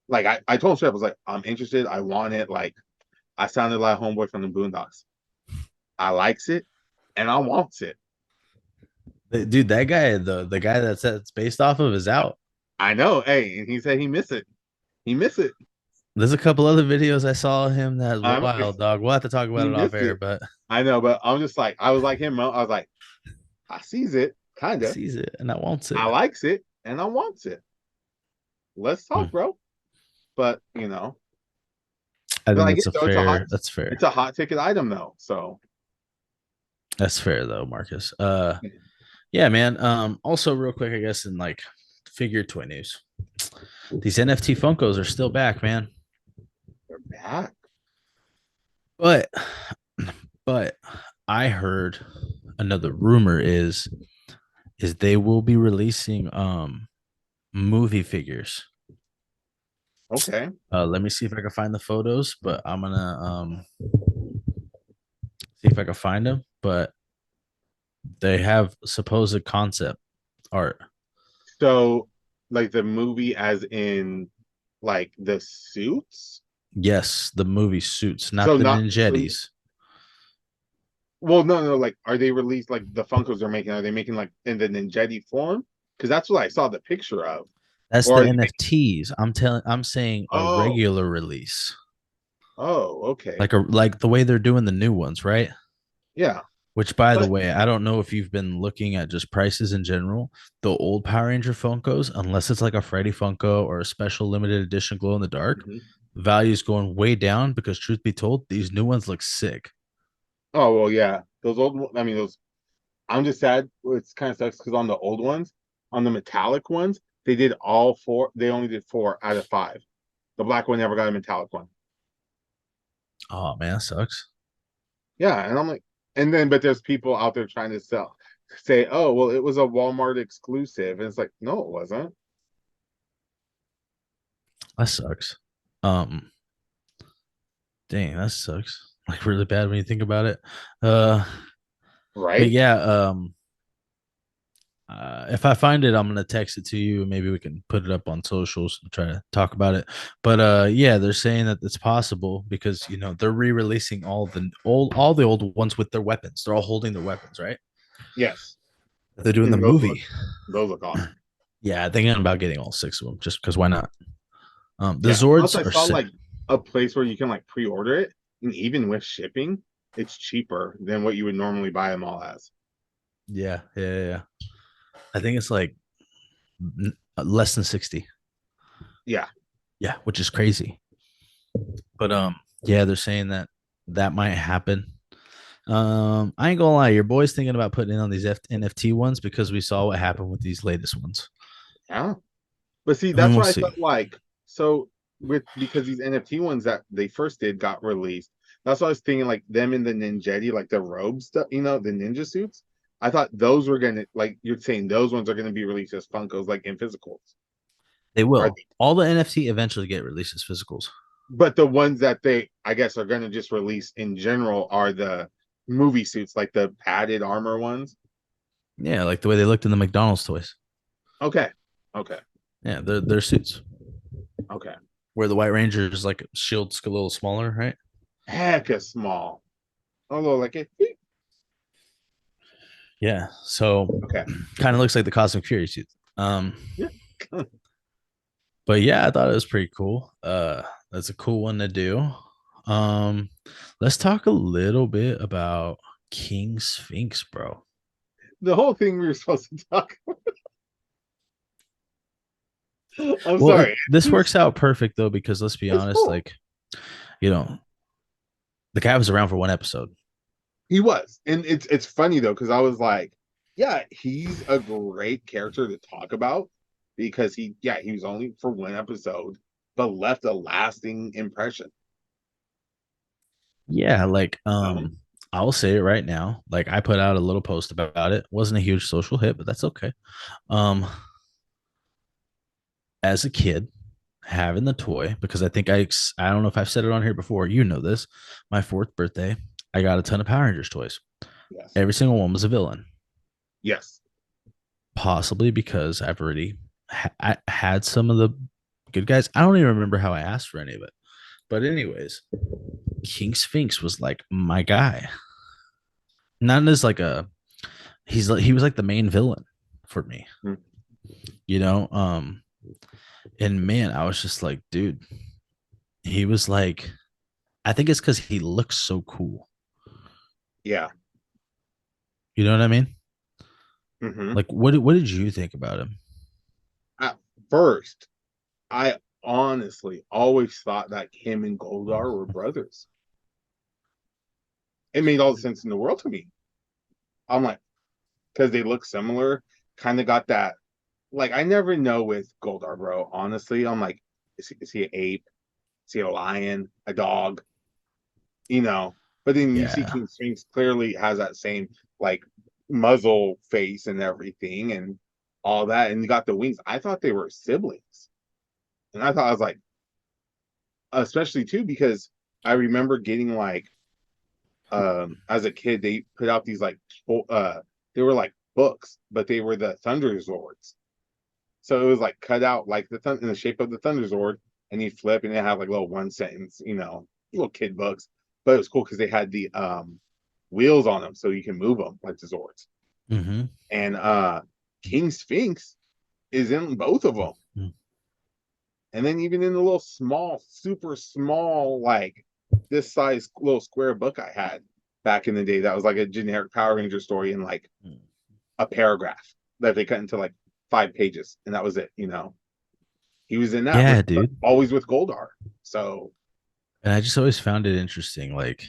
Like I told him straight, I was like, I'm interested, I want it. Like I sounded like a homeboy from the Boondocks. I likes it and I wants it. Dude, that guy, the guy that's based off of is out. I know. Hey, and he said he miss it. He miss it. There's a couple other videos I saw him that's Um, wild, dog. We'll have to talk about he it off missed air, it. but I know, but I'm just like, I was like him. I was like, I sees it, he kinda. sees it and I wants it. I likes it, and I wants it. Let's Hmm. talk, bro. But I but think I get that's a though, it's a hot, fair. That's fair. it's a hot ticket item though. So That's fair though, Marcus. Yeah, man. Also real quick, I guess in like figure toy news. These NFT Funkos are still back, man. they're back. But but I heard another rumor is they will be releasing movie figures. Okay. Let me see if I can find the photos, but I'm gonna see if I can find them. But they have supposed concept art. So like the movie, as in like the suits. Yes, the movie suits, not So the not so. ninjettis. Well, no, no. Like, are they released like the Funkos they're making? Are they making like in the Ninjetti form? Because that's what I saw the picture of. That's Or the are they making? NFTs. I'm saying a Oh, regular release. oh, okay, Like the way they're doing the new ones, right? yeah. Which, by the But way, I don't know if you've been looking at just prices in general. The old Power Ranger Funkos, unless it's like a Freddy Funko or a special limited edition glow in the dark, mhm. value is going way down because, truth be told, these new ones look sick. Oh well, yeah. Those old. I mean, those. I'm just sad. It's kind of sucks because on the old ones, on the metallic ones, they did all four. They only did 4 out of 5. The black one never got a metallic one. Oh man, that sucks. Yeah, and I'm like, and then but there's people out there trying to say, oh well, it was a Walmart exclusive, and it's like, no, it wasn't. That sucks. Um, dang, that sucks. Like really bad when you think about it. Uh, but Right? yeah, if I find it, I'm gonna text it to you. Maybe we can put it up on socials and try to talk about it. But yeah, they're saying that it's possible because they're re-releasing all the old ones with their weapons. They're all holding their weapons, right? Yes. They're doing the And movie. those look awesome. Yeah, thinking about getting all 6 of them just because why not? The Yeah. Plus, Zords I are saw sick. like a place where you can like pre-order it, and even with shipping, it's cheaper than what you would normally buy them all as. Yeah, yeah, yeah. I think it's like less than 60. Yeah. Yeah, which is crazy. But yeah, they're saying that that might happen. I ain't gonna lie, your boy's thinking about putting in on these NFT ones because we saw what happened with these latest ones. Yeah. But see, I mean, that's we'll what I see. felt like. So with because these NFT ones that they first did got released, that's what I was thinking. Like them in the Ninjetti, like the robe stuff, the ninja suits. I thought those were gonna like you're saying those ones are gonna be released as Funkos, like in physicals. They Are will. they, All the NFT eventually get released as physicals. but the ones that they, I guess, are gonna just release in general are the movie suits, like the padded armor ones. Yeah, like the way they looked in the McDonald's toys. Okay, okay, Yeah, they're suits. okay. where the White Ranger's like shield's a little smaller, right? Hecka small. Although, like, Yeah. So okay. kind of looks like the Cosmic Fury suit. Um, Yeah. but yeah, I thought it was pretty cool. That's a cool one to do. Um, let's talk a little bit about King Sphinx, bro. The whole thing we were supposed to talk. I'm Well, sorry. this works out perfect though because let's be It's honest, cool. like you know, the guy was around for one episode. He was, and it's funny though because I was like, yeah, he's a great character to talk about because he was only for one episode, but left a lasting impression. Yeah, like You I'll say it right now. Like I put out a little post about it. Wasn't a huge social hit, but that's okay. Um, as a kid, having the toy because I don't know if I've said it on here before. You know this. My fourth birthday, I got a ton of Power Rangers toys. Yes, Every single one was a villain. yes, Possibly because I've already I had some of the good guys. I don't even remember how I asked for any of it. But anyways, King Sphinx was like my guy. Not as like a he was like the main villain for me, mm, you know. And man, I was just like, dude, he was like, I think it's because he looks so cool. yeah. You know what I mean? Hmm. Like, what did you think about him? At first, I honestly always thought that him and Goldar were brothers. It made all the sense in the world to me. I'm like, because they look similar, kind of got that. Like, I never know with Goldar, bro. Honestly, I'm like, is he an ape? Is he a lion? A dog? You know. But then you see Yeah, King Sphinx clearly has that same like muzzle face and everything and all that, and you got the wings. I thought they were siblings, and I was like, especially too because I remember getting like as a kid they put out these like they were like books, but they were the Thunder Zords. So it was like cut out like in the shape of the Thunder Zord, and you flip and they have like little one sentence, little kid books. But it was cool because they had the wheels on them so you can move them like the Zords. mm-hmm. And King Sphinx is in both of them. And then even in the little small, super small, like this size little square book I had back in the day, that was like a generic Power Ranger story in like a paragraph that they cut into like 5 pages, and that was it. He was in that Yeah, with dude. always with Goldar. So And I just always found it interesting. Like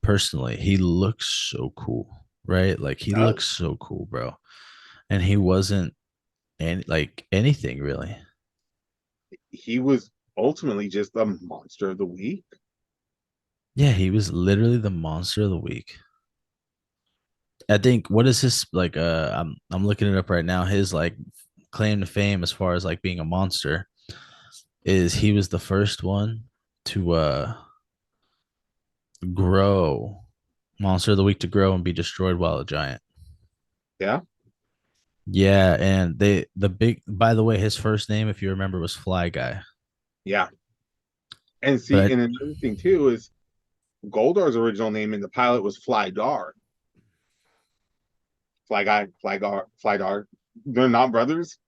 personally, he looks so cool, right? Like he does looks so cool, bro. And he wasn't like anything really. he was ultimately just the monster of the week. Yeah, he was literally the monster of the week. I think what is his like I'm looking it up right now. His like claim to fame as far as like being a monster is he was the first one to grow monster of the week to grow and be destroyed while a giant. Yeah, Yeah, and the big by the way, his first name, if you remember, was Fly Guy. yeah. And see, But and another thing too is Goldar's original name in the pilot was Fly Dar. Fly Guy, Fly Gar, Fly Dar. They're not brothers.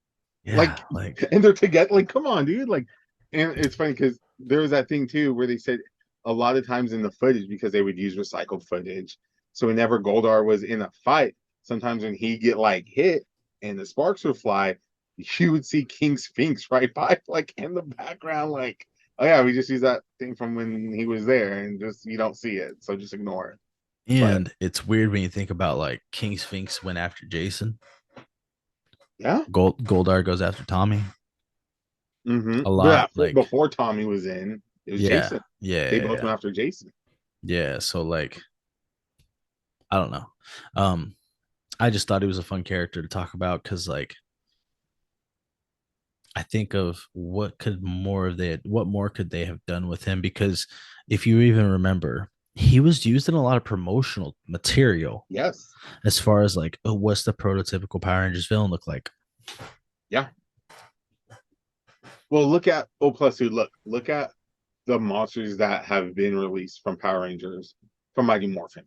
yeah, Like, like and they're together. Like, come on, dude. Like, and it's funny because there was that thing too where they said a lot of times in the footage because they would use recycled footage. So whenever Goldar was in a fight, sometimes when he get like hit and the sparks would fly, you would see King Sphinx right by, like in the background, like, oh yeah, we just use that thing from when he was there, and just you don't see it, so just ignore it. But and it's weird when you think about like King Sphinx went after Jason. yeah, Goldar goes after Tommy. A but lot like before Tommy was in, it was yeah, Jason. yeah, They yeah, both yeah. went after Jason. Yeah, so like I don't know. Um I just thought he was a fun character to talk about cuz like I think of what more could they have done with him because if you even remember, he was used in a lot of promotional material Yes. as far as like, oh, what's the prototypical Power Rangers villain look like? Yeah. Well, look at plus two. Look at the monsters that have been released from Power Rangers from Mighty Morphin.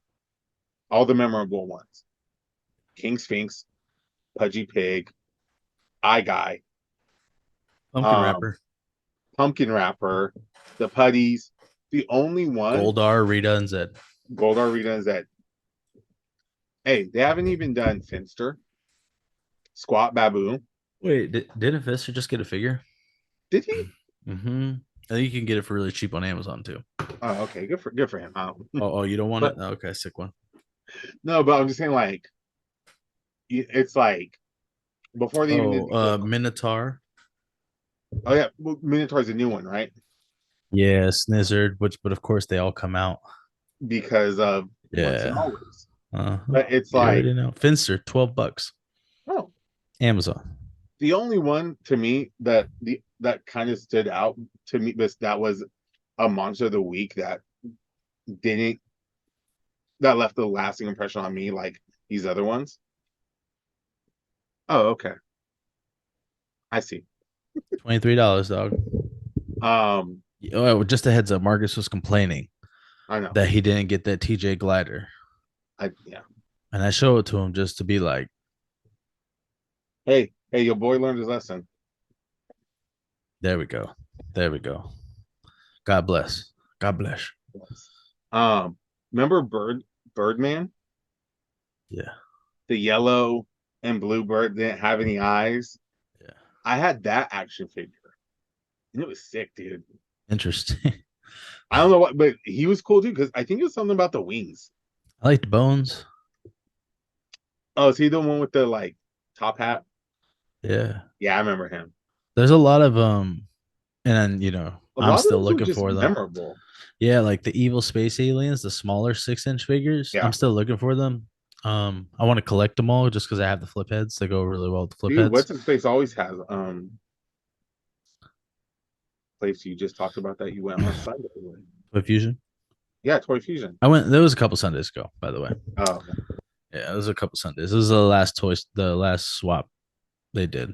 All the memorable ones: King Sphinx, Pudgy Pig, Eye Guy, Pumpkin um, Wrapper, Pumpkin Wrapper, the Putties. The only one, Goldar, Rita, and Zed. Goldar Rita, is that, hey, they haven't even done Finster, Squat Baboon. Wait, didn't Fister just get a figure? Did he? Mm-hmm. I think you can get it for really cheap on Amazon too. Oh, okay, good for him. Oh, you don't want it? But Oh, okay, sick one. no, but I'm just saying, like, it's like before they even did Oh, the. Minotaur. Oh yeah, well, Minotaur's a new one, right? Yeah, Snizzard, but of course they all come out. Because of once and Yeah. always. Uh-huh. But it's You like, already know. Finster, $12. oh, Amazon. the only one to me that kind of stood out to me, this that was a monster of the week that didn't that left a lasting impression on me like these other ones. Oh, okay, I see. $23, dog. Um, Oh, just a heads up, Marcus was complaining I know. that he didn't get that TJ glider. I yeah. And I show it to him just to be like, Hey, your boy learned his lesson. there we go. There we go. God bless. God bless. Yes. Remember Birdman, Yeah. the yellow and blue bird didn't have any eyes. Yeah. I had that action figure, and it was sick, dude. Interesting. I don't know what, but he was cool too because I think it was something about the wings. I like the bones. Oh, is he the one with the like top hat? Yeah. Yeah, I remember him. There's a lot of and then A I'm lot of still those were looking just for them. memorable. Yeah, like the evil space aliens, the smaller 6-inch figures. I'm Yeah, still looking for them. I want to collect them all just because I have the flip heads. They go really well with the flip dude, heads. what's his face always has place you just talked about that you went on Sunday with. Toy Fusion. Yeah, Toy Fusion. I went. There was a couple Sundays ago, by the way. Oh, okay. Yeah, it was a couple Sundays. This was the last swap they did.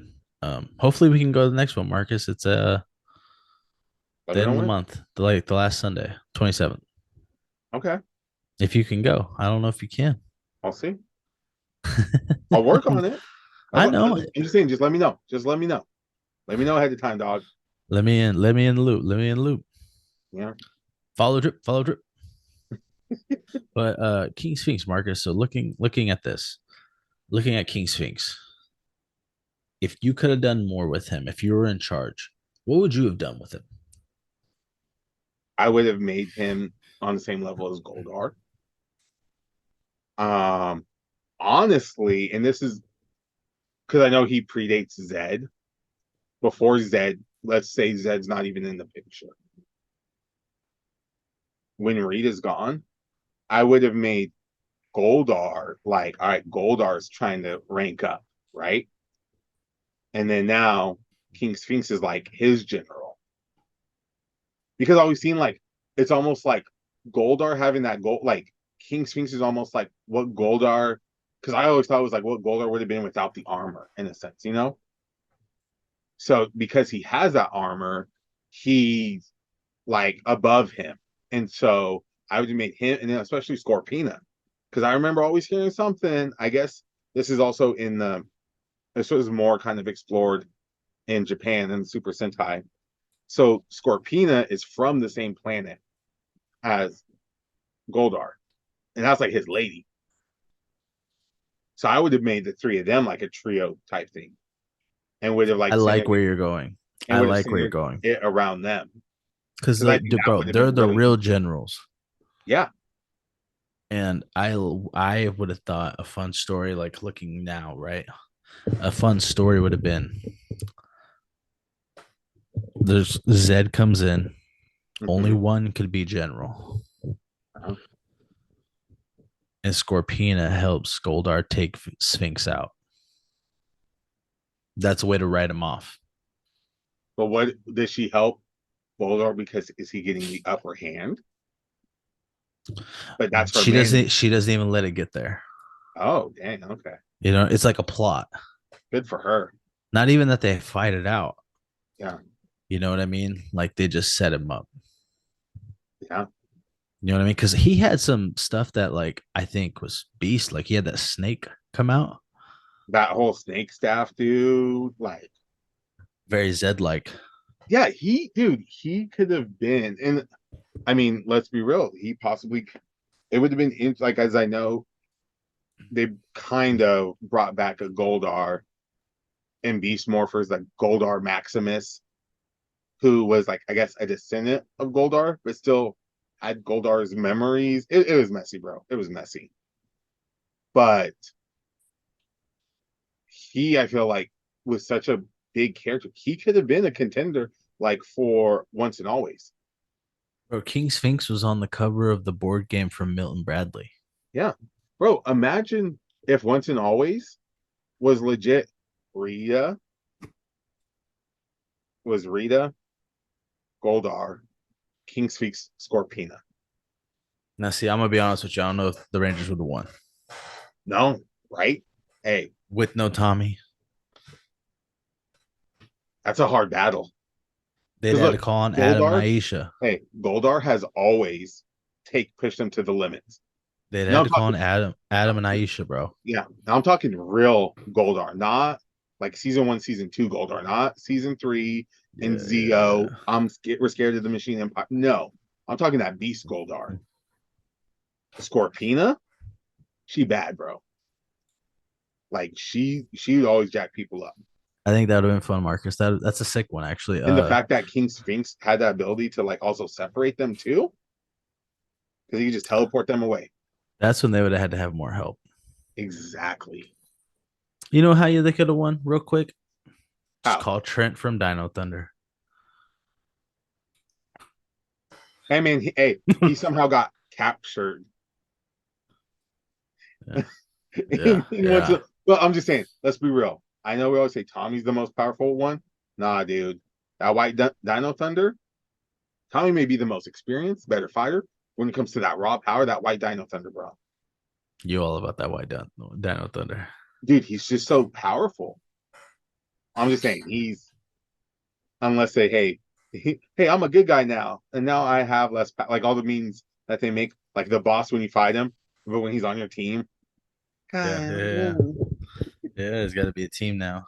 Hopefully we can go to the next one, Marcus. It's Let the me end know of the when. month, the last Sunday, 27th. Okay, If you can go, I don't know if you can. I'll see. I'll work on it. I know. I'm just saying, just let me know. Just let me know. Let me know ahead of time, dog. Let me in. Let me in the loop. Let me in the loop. Yeah. Follow drip. Follow drip. But King Sphinx, Marcus. So looking at this, looking at King Sphinx, if you could have done more with him, if you were in charge, what would you have done with him? I would have made him on the same level as Goldar. Um, honestly, and this is because I know he predates Zed. Before Zed, let's say Zed's not even in the picture. When Rita's gone, I would have made Goldar like, all right, Goldar's trying to rank up, right? And then now King Sphinx is like his general. Because I always seen like it's almost like Goldar having that gold like King Sphinx is almost like what Goldar because I always thought it was like what Goldar would have been without the armor in a sense, you know? So because he has that armor, he's like above him. And so I would have made him and then especially Scorpina. Because I remember always hearing something. I guess this is also in the this was more kind of explored in Japan and Super Sentai. So Scorpina is from the same planet as Goldar, and that's like his lady. So I would have made the three of them like a trio type thing, and would have I like like centered where you're going. and I would have like where you're centered going it around them because because I think that bro, would have they're been the really real interesting. generals. Yeah, And I would have thought a fun story, like looking now, right? A fun story would have been there's Zed comes in, only mm-hmm. one could be general, uh-huh. and Scorpina helps Goldar take Sphinx out. That's a way to write him off. But what does she help Goldar because is he getting the upper hand? But that's her She man. doesn't. She doesn't even let it get there. Oh, dang. Okay, It's like a plot. good for her. Not even that they fight it out. Yeah, You know what I mean? Like they just set him up. Yeah, You know what I mean? Because he had some stuff that like I think was beast. Like he had that snake come out, that whole snake staff, dude. Like, very Zed like. yeah, dude, he could have been. And I mean, let's be real. He possibly, it would have been like, as I know, they kind of brought back a Goldar and Beast Morphers, like Goldar Maximus, who was like, I guess, a descendant of Goldar, but still had Goldar's memories. It was messy, bro. It was messy. But I feel like, was such a big character. He could have been a contender, like for Once and Always. Bro, King Sphinx was on the cover of the board game from Milton Bradley. Yeah, bro. Imagine if Once and Always was legit. Rita Rita, Goldar, King Sphinx, Scorpina. Now, see, I'm gonna be honest with you. I don't know if the Rangers would have won No, right? Hey, with no Tommy. that's a hard battle. They'd Because had to look, call on Adam and Goldar, Aisha. hey, Goldar has always pushed them to the limits. They'd Now had I'm to call on talking, Adam and Aisha, bro. yeah. Now I'm talking real Goldar, not like season 1, season 2 Goldar, not season 3 and Yeah, Zeo. yeah, We're scared of the Machine Empire. No, I'm talking that Beast Goldar. yeah. Scorpina, she bad, bro. Like she would always jack people up. I think that would have been fun, Marcus. That's a sick one, actually. And the fact that King Sphinx had that ability to like also separate them too, because he could just teleport them away. That's when they would have had to have more help. Exactly. You know how they could have won, real quick? Just How? call Trent from Dino Thunder. Hey man, he somehow got captured. Yeah, he yeah, went yeah. to, well, I'm just saying, let's be real. I know we always say Tommy's the most powerful one. Nah, dude. That white Dino Thunder, Tommy may be the most experienced, better fighter. When it comes to that raw power, that white Dino Thunder, bro. You all about that white Dino Thunder. Dude, he's just so powerful. I'm just saying, unless they, hey, I'm a good guy now, and now I have less like all the means that they make, like the boss when you fight him, but when he's on your team, Yeah, yeah, yeah. Yeah, it's got to be a team now.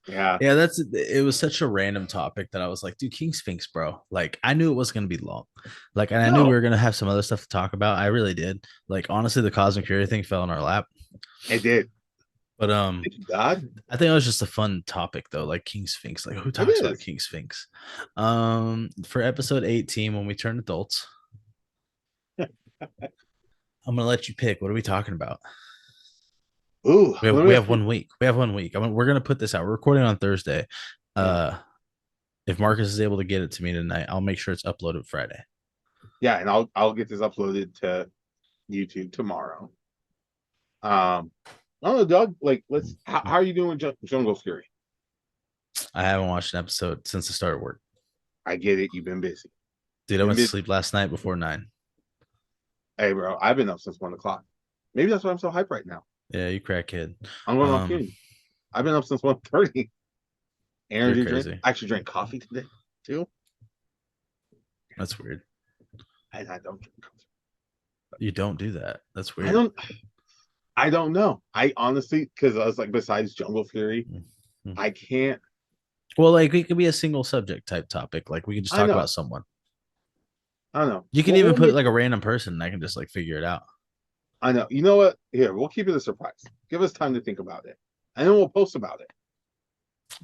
yeah, Yeah, it was such a random topic that I was like, dude, King Sphinx, bro. Like, I knew it was gonna be long. Like, and I knew we no, were gonna have some other stuff to talk about. I really did. Like, honestly, the Cosmic Fury thing fell in our lap. it did. But Thank you, God. I think it was just a fun topic though, like King Sphinx. Like, who It talks about is. King Sphinx? For episode 18, when we turn adults, I'm gonna let you pick. What are we talking about? Ooh, let We me have ask you. 1 week. We have 1 week. I mean, we're gonna put this out. We're recording on Thursday. Yeah, Uh, if Marcus is able to get it to me tonight, I'll make sure it's uploaded Friday. yeah, and I'll get this uploaded to YouTube tomorrow. Um, I don't know, Doug. Like, how are you doing with Jungle Fury? I haven't watched an episode since the start of work. I get it. You've been busy. Dude, I Been went to busy. sleep last night before 9. Hey, bro, I've been up since 1 o'clock. Maybe that's why I'm so hyped right now. Yeah, you crackhead. I'm going on puny. I've been up since 1:30. You're Energy drink. crazy. I actually drank coffee today too. That's weird. And I don't drink coffee. You don't do that. That's I weird. don't. I don't know. I honestly, because I was like, besides Jungle Fury, Mhm. I can't. Well, like it could be a single subject type topic. Like we could just I talk know. about someone. I don't know. You can Well, even we'll put make. like a random person and I can just like figure it out. I know. You know what? Here, we'll keep it a surprise. Give us time to think about it, and then we'll post about it.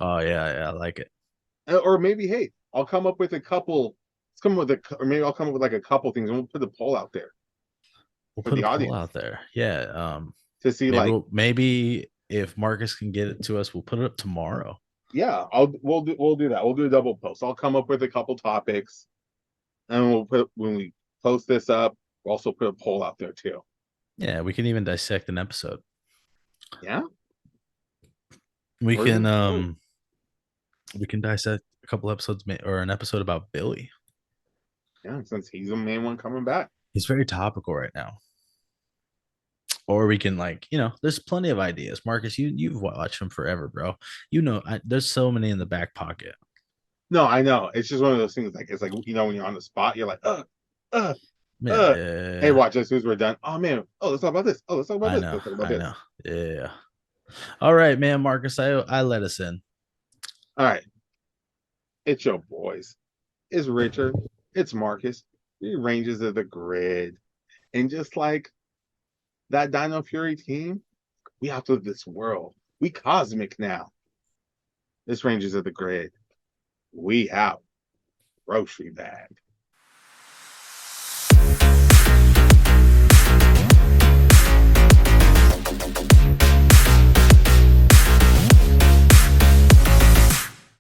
Oh yeah, yeah, I like it. Or maybe, hey, I'll come up with a couple. Let's come up with or maybe I'll come up with like a couple things, and we'll put a poll out there We'll for put the a poll audience out there. Yeah. to see, Maybe like, maybe if Marcus can get it to us, we'll put it up tomorrow. yeah, we'll do that. We'll do a double post. I'll come up with a couple topics, and we'll put when we post this up. We'll also put a poll out there too. Yeah, we can even dissect an episode. Yeah, We we're can gonna do it. um we can dissect a couple episodes or an episode about Billy. Yeah, since he's the main one coming back. He's very topical right now. Or we can like, there's plenty of ideas. Marcus, you've watched him forever, bro. There's so many in the back pocket. No, I know. It's just one of those things. Like it's like when you're on the spot, you're like, uh, Yeah, uh. Hey, yeah. watch as soon as we're done. Oh man. Oh, let's talk about this. Oh, let's talk about I this. know, Let's talk about I this. know. Yeah. All right, man, Marcus. I let us in. All right, it's your boys. It's Richard. It's Marcus. The Rangers of the Grid, and just like that Dino Fury team, we out of this world. We cosmic now. This Rangers of the Grid. We out. Grocery bag.